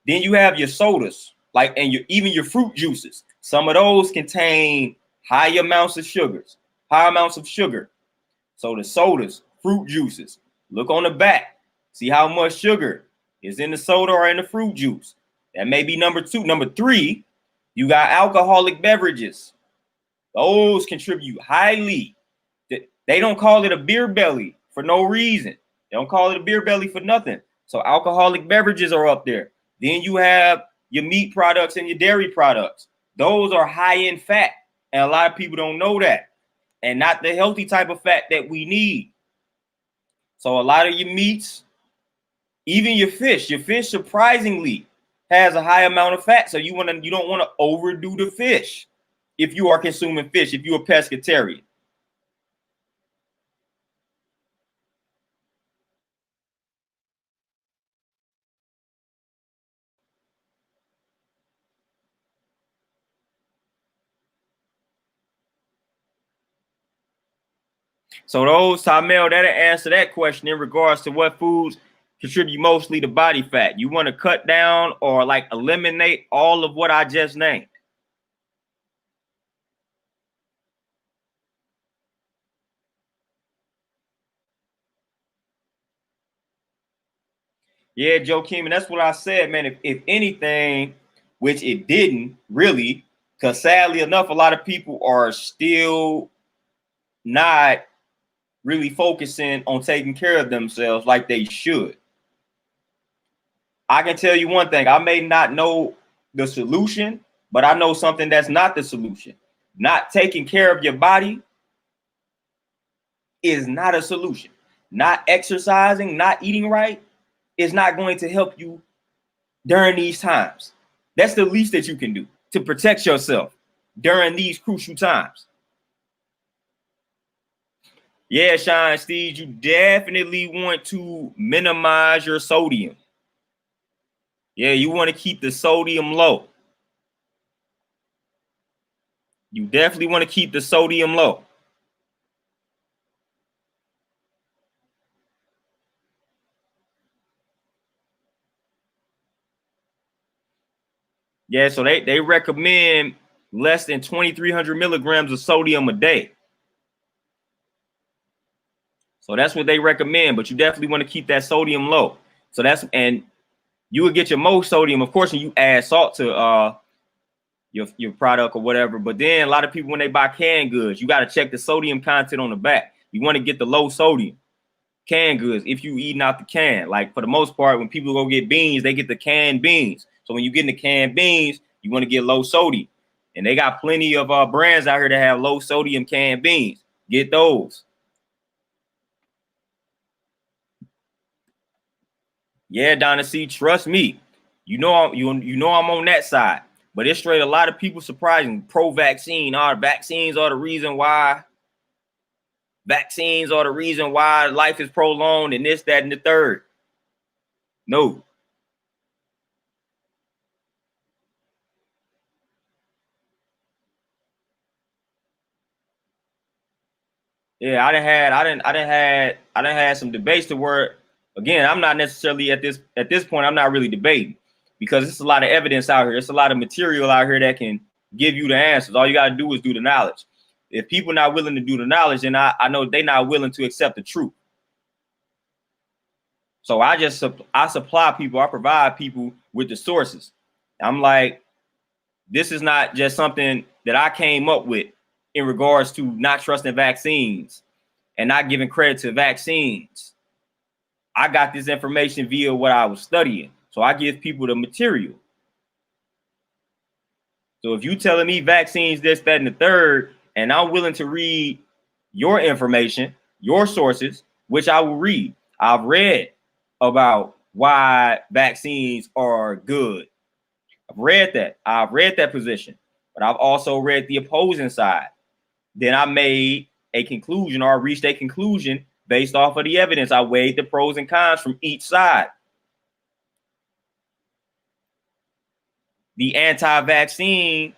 Then you have your sodas, like, and even your fruit juices. Some of those contain high amounts of sugars, high amounts of sugar. So the sodas, fruit juices, look on the back, see how much sugar is in the soda or in the fruit juice. That may be number two. Number three, you got alcoholic beverages. Those contribute highly. They don't call it a beer belly for no reason. They don't call it a beer belly for nothing. So alcoholic beverages are up there. Then you have your meat products and your dairy products. Those are high in fat. And a lot of people don't know that. And not the healthy type of fat that we need. So a lot of your meats, even your fish surprisingly has a high amount of fat. So you don't want to overdo the fish if you are consuming fish, if you're a pescatarian. So those, Tamel, that'll answer that question in regards to what foods contribute mostly to body fat. You want to cut down or like eliminate all of what I just named. Yeah, Joe Kim, and that's what I said, man. If anything, which it didn't really, because sadly enough, a lot of people are still not really focusing on taking care of themselves like they should. I can tell you one thing, I may not know the solution, but I know something that's not the solution. Not taking care of your body is not a solution. Not exercising, not eating right is not going to help you during these times. That's the least that you can do to protect yourself during these crucial times. Yeah, Shine Steve, you definitely want to minimize your sodium. Yeah, you want to keep the sodium low. You definitely want to keep the sodium low. Yeah, so they recommend less than 2,300 milligrams of sodium a day. So that's what they recommend, but you definitely want to keep that sodium low. So that's, and you would get your most sodium, of course, when you add salt to your product or whatever. But then a lot of people, when they buy canned goods, you got to check the sodium content on the back. You want to get the low sodium canned goods if you eating out the can. Like for the most part, when people go get beans, they get the canned beans. So when you get the canned beans, you want to get low sodium. And they got plenty of brands out here that have low sodium canned beans. Get those. Yeah, Donna C, trust me. You know I'm on that side. But it's straight a lot of people surprising pro-vaccine. Vaccines are the reason why. Vaccines are the reason why life is prolonged and this, that, and the third. No. Yeah, I done had some debates to where, again, I'm not necessarily at this point, I'm not really debating because there's a lot of evidence out here. There's a lot of material out here that can give you the answers. All you got to do is do the knowledge. If people not willing to do the knowledge, then I know they're not willing to accept the truth. So I supply people, I provide people with the sources. I'm like, this is not just something that I came up with in regards to not trusting vaccines and not giving credit to vaccines. I got this information via what I was studying. So I give people the material. So if you telling me vaccines, this, that, and the third, and I'm willing to read your information, your sources, which I will read. I've read about why vaccines are good. I've read that position, but I've also read the opposing side. Then I made a conclusion or reached a conclusion based off of the evidence. I weighed the pros and cons from each side. The anti-vaccine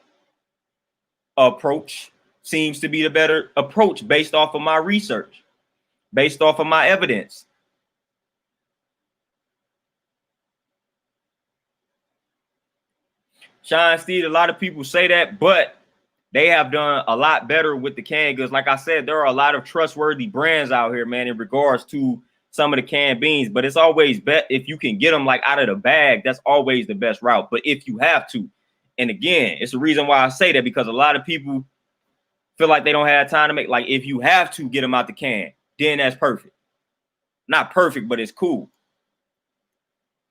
approach seems to be the better approach based off of my research, based off of my evidence. Sean Steed, a lot of people say that, but they have done a lot better with the canned goods. Like I said, there are a lot of trustworthy brands out here, man, in regards to some of the canned beans, but it's always bet if you can get them like out of the bag, that's always the best route. But if you have to, and again, it's the reason why I say that, because a lot of people feel like they don't have time to make, like, if you have to get them out the can, then that's perfect. Not perfect, but it's cool.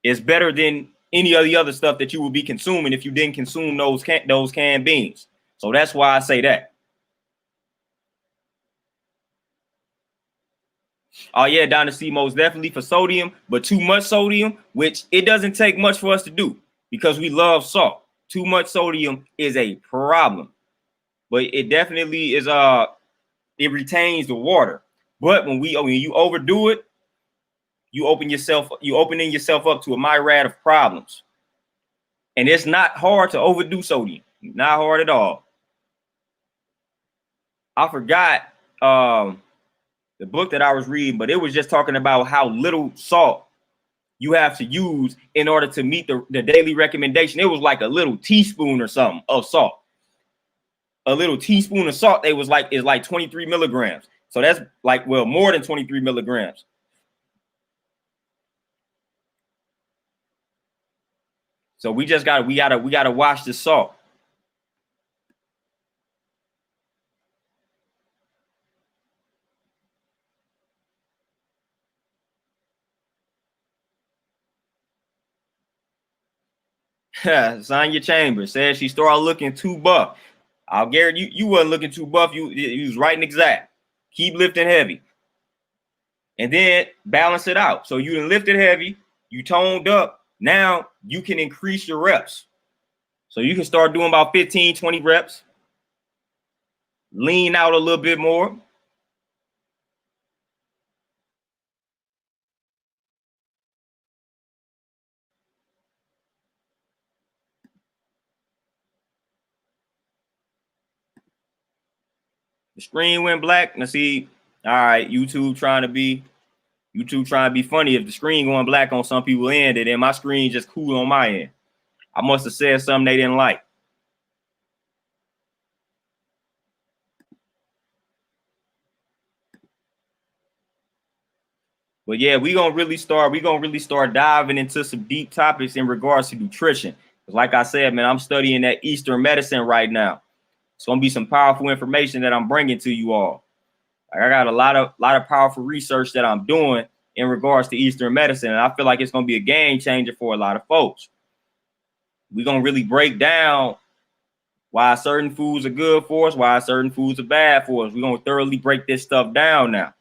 It's better than any of the other stuff that you would be consuming if you didn't consume those canned beans. So that's why I say that. Oh yeah, Donna C, most definitely for sodium, but too much sodium, which it doesn't take much for us to do because we love salt. Too much sodium is a problem, but it definitely is it retains the water. But when you overdo it, you opening yourself up to a myriad of problems. And it's not hard to overdo sodium. Not hard at all. I forgot the book that I was reading, but it was just talking about how little salt you have to use in order to meet the daily recommendation. It was like a little teaspoon or something of salt. A little teaspoon of salt, is like 23 milligrams. So that's like, well, more than 23 milligrams. So we gotta watch the salt. Sonya Chambers says she started looking too buff. I'll guarantee you wasn't looking too buff. You was right and exact. Keep lifting heavy. And then balance it out. So you done lifted heavy, you toned up. Now you can increase your reps. So you can start doing about 15, 20 reps. Lean out a little bit more. The screen went black. Now see, all right, YouTube trying to be funny. If the screen going black on some people end, and then my screen just cool on my end. I must have said something they didn't like. But yeah, we're gonna really start diving into some deep topics in regards to nutrition. Like I said, man, I'm studying that Eastern medicine right now. It's gonna be some powerful information that I'm bringing to you all. Like I got a lot of powerful research that I'm doing in regards to Eastern medicine, and I feel like it's gonna be a game changer for a lot of folks. We're gonna really break down why certain foods are good for us, why certain foods are bad for us. We're gonna thoroughly break this stuff down now.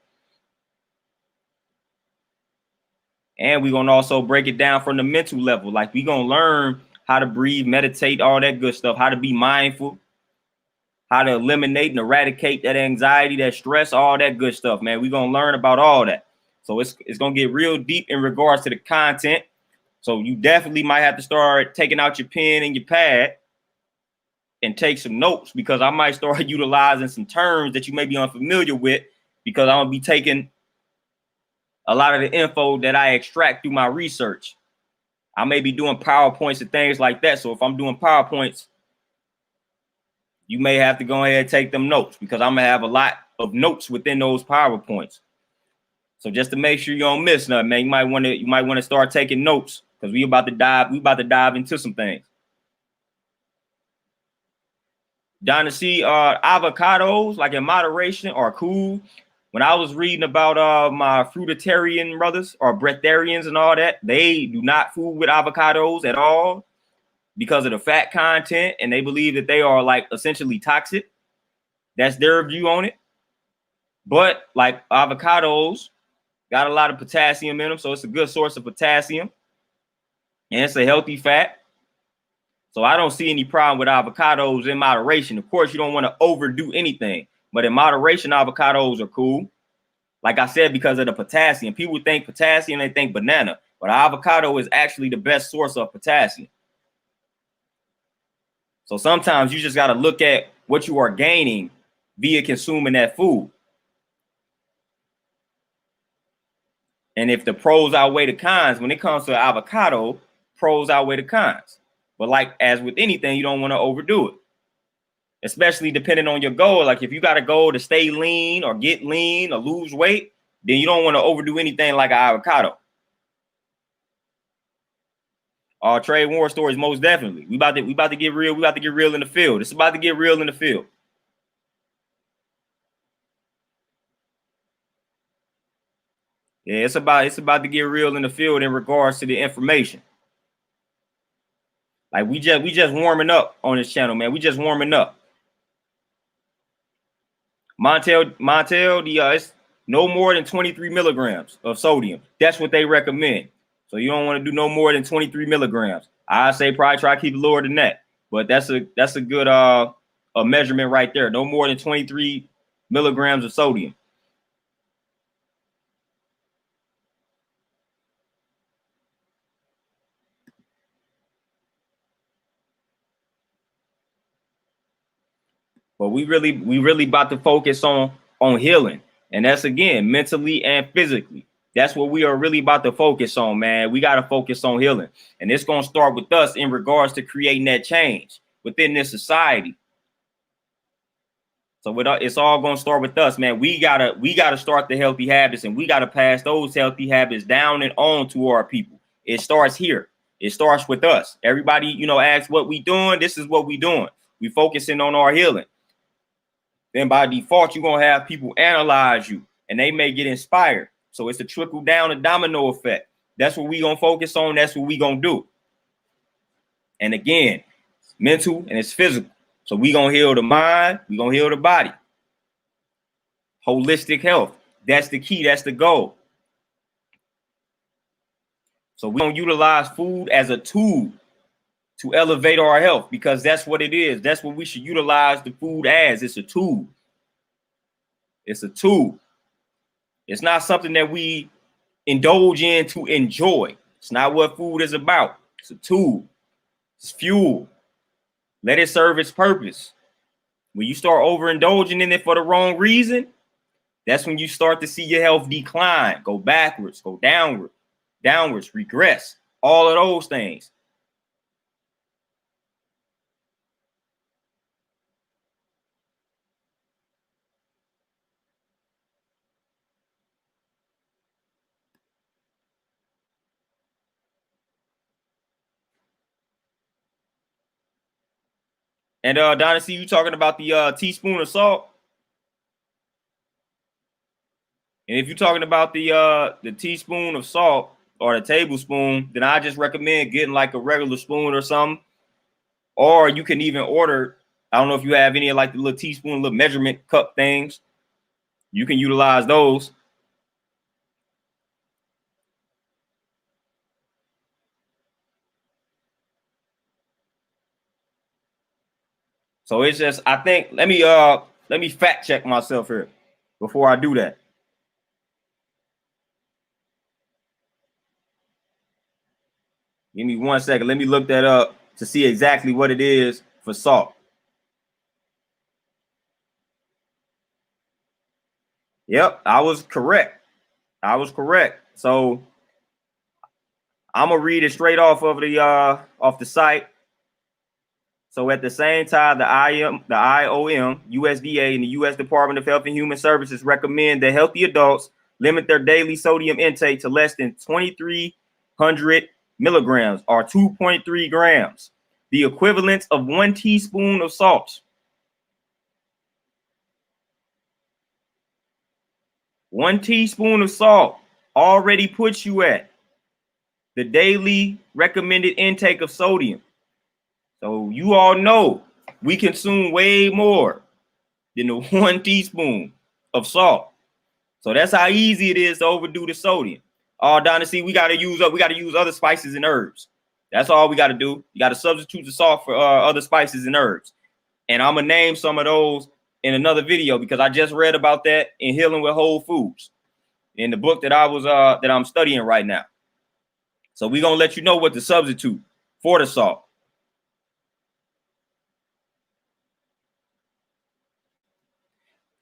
And we're gonna also break it down from the mental level. Like we're gonna learn how to breathe, meditate, all that good stuff, how to be mindful, how to eliminate and eradicate that anxiety, that stress, all that good stuff, man. We're gonna learn about all that. So it's gonna get real deep in regards to the content. So you definitely might have to start taking out your pen and your pad and take some notes, because I might start utilizing some terms that you may be unfamiliar with, because I'm gonna be taking a lot of the info that I extract through my research. I may be doing PowerPoints and things like that. So if I'm doing PowerPoints, you may have to go ahead and take them notes, because I'm gonna have a lot of notes within those PowerPoints. So just to make sure you don't miss nothing, man, you might want to start taking notes, because we about to dive into some things. Dynasty, avocados, like in moderation, are cool. When I was reading about my fruitarian brothers or breatharians and all that, they do not fool with avocados at all because of the fat content, and they believe that they are like essentially toxic. That's their view on it. But like avocados got a lot of potassium in them, so it's a good source of potassium, and it's a healthy fat. So I don't see any problem with avocados in moderation. Of course, you don't want to overdo anything, but in moderation, avocados are cool. Like I said, because of the potassium. People think potassium, they think banana, but avocado is actually the best source of potassium. So sometimes you just got to look at what you are gaining via consuming that food. And if the pros outweigh the cons, when it comes to avocado, pros outweigh the cons. But like as with anything, you don't want to overdo it, especially depending on your goal. Like if you got a goal to stay lean or get lean or lose weight, then you don't want to overdo anything like an avocado. Trade war stories, most definitely. We about to get real. We about to get real in the field. It's about to get real in the field. Yeah, it's about to get real in the field in regards to the information. Like we just warming up on this channel, man. We just warming up. Montel, it's no more than 23 milligrams of sodium. That's what they recommend. So you don't want to do no more than 23 milligrams. I say probably try to keep it lower than that. But that's a good a measurement right there. No more than 23 milligrams of sodium. But we really about to focus on healing. And that's again mentally and physically. That's what we are really about to focus on, man. We got to focus on healing. And it's going to start with us in regards to creating that change within this society. So it's all going to start with us, man. We gotta start the healthy habits, and we got to pass those healthy habits down and on to our people. It starts here. It starts with us. Everybody, you know, asks what we doing. This is what we doing. We focusing on our healing. Then by default, you're gonna have people analyze you, and they may get inspired. So it's a trickle down, a domino effect. That's what we gonna focus on. That's what we gonna do. And again, it's mental and it's physical. So we gonna heal the mind. We gonna heal the body. Holistic health. That's the key. That's the goal. So we don't utilize food as a tool to elevate our health, because that's what it is. That's what we should utilize the food as. It's a tool. It's a tool. It's not something that we indulge in to enjoy. It's not what food is about. It's a tool. It's fuel. Let it serve its purpose. When you start overindulging in it for the wrong reason, that's when you start to see your health decline, go backwards, go downwards, regress, all of those things. And Dynasty, you talking about the teaspoon of salt? And if you're talking about the teaspoon of salt or the tablespoon, then I just recommend getting like a regular spoon or something. Or you can even order, I don't know if you have any of like the little teaspoon, little measurement cup things. You can utilize those. So it's just, I think, let me fact check myself here before I do that. Give me 1 second. Let me look that up to see exactly what it is for salt. Yep, I was correct. I was correct. So I'm gonna read it straight off of the site. So at the same time, the IOM, USDA, and the U.S. Department of Health and Human Services recommend that healthy adults limit their daily sodium intake to less than 2,300 milligrams or 2.3 grams, the equivalent of 1 teaspoon of salt. 1 teaspoon of salt already puts you at the daily recommended intake of sodium. So you all know we consume way more than the 1 teaspoon of salt. So that's how easy it is to overdo the sodium. Dynasty, we gotta use other spices and herbs. That's all we gotta do. You gotta substitute the salt for other spices and herbs. And I'm gonna name some of those in another video, because I just read about that in Healing with Whole Foods in the book that I'm studying right now. So we're gonna let you know what to substitute for the salt.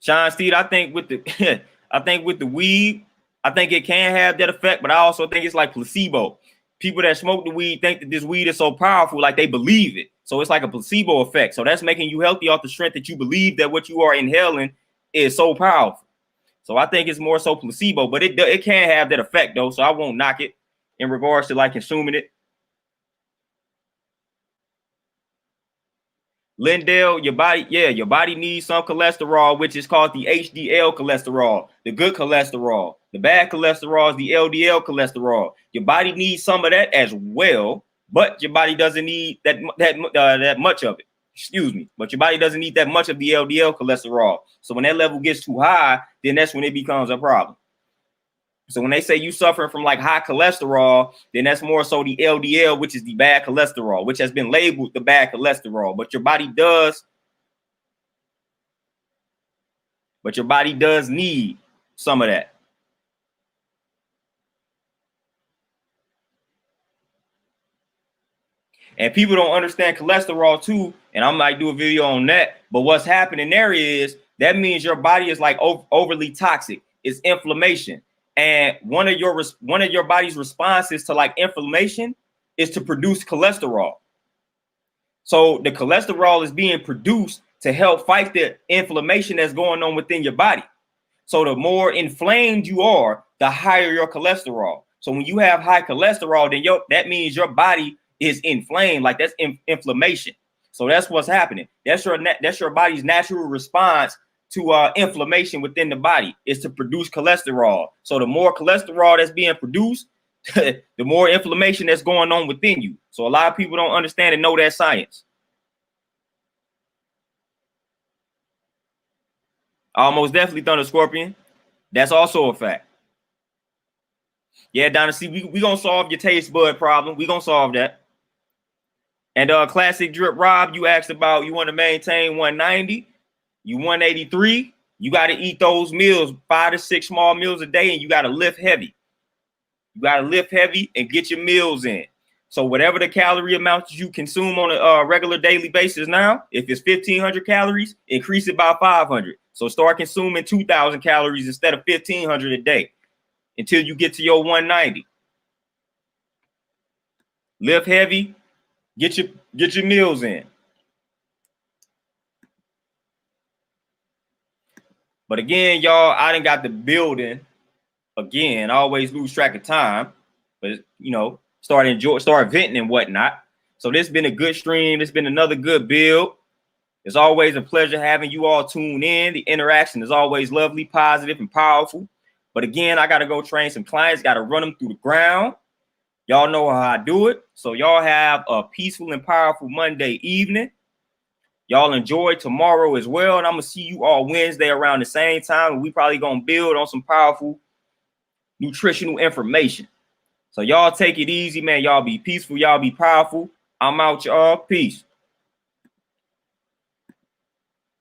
Sean Steed, I think with the I think with the weed, I think it can have that effect, but I also think it's like placebo. People that smoke the weed think that this weed is so powerful, like they believe it. So it's like a placebo effect. So that's making you healthy off the strength that you believe that what you are inhaling is so powerful. So I think it's more so placebo, but it can have that effect though. So I won't knock it in regards to like consuming it. Lindell, your body needs some cholesterol, which is called the HDL cholesterol, the good cholesterol. The bad cholesterol is the LDL cholesterol. Your body needs some of that as well, but your body doesn't need that much of it. Excuse me, but your body doesn't need that much of the LDL cholesterol. So when that level gets too high, then that's when it becomes a problem. So when they say you suffering from like high cholesterol, then that's more so the LDL, which is the bad cholesterol, which has been labeled the bad cholesterol. But your body does need some of that. And people don't understand cholesterol too. And I might do a video on that. But what's happening there is that means your body is like overly toxic. It's inflammation. And one of your body's responses to like inflammation is to produce cholesterol. So the cholesterol is being produced to help fight the inflammation that's going on within your body. So the more inflamed you are, the higher your cholesterol. So when you have high cholesterol, then that means your body is inflamed. Like that's inflammation. So that's what's happening. That's your body's natural response to inflammation within the body, is to produce cholesterol. So the more cholesterol that's being produced, the more inflammation that's going on within you. So a lot of people don't understand and know that science. Almost definitely Thunder Scorpion. That's also a fact. Yeah, Dynasty, we gonna solve your taste bud problem. We gonna solve that. And Classic Drip Rob, you asked about, you want to maintain 190, you 183. You got to eat those meals, 5 to 6 small meals a day, and you got to lift heavy. You got to lift heavy and get your meals in. So whatever the calorie amounts you consume on a regular daily basis now, if it's 1,500 calories, increase it by 500. So start consuming 2,000 calories instead of 1,500 a day until you get to your 190. Lift heavy, get your meals in. But again, y'all, I done got the building. Again, I always lose track of time, but start venting and whatnot. So this has been a good stream. It's been another good build. It's always a pleasure having you all tune in. The interaction is always lovely, positive, and powerful. But again, I got to go train some clients, got to run them through the ground. Y'all know how I do it. So y'all have a peaceful and powerful Monday evening. Y'all enjoy tomorrow as well. And I'm going to see you all Wednesday around the same time. And we probably going to build on some powerful nutritional information. So y'all take it easy, man. Y'all be peaceful. Y'all be powerful. I'm out, y'all. Peace.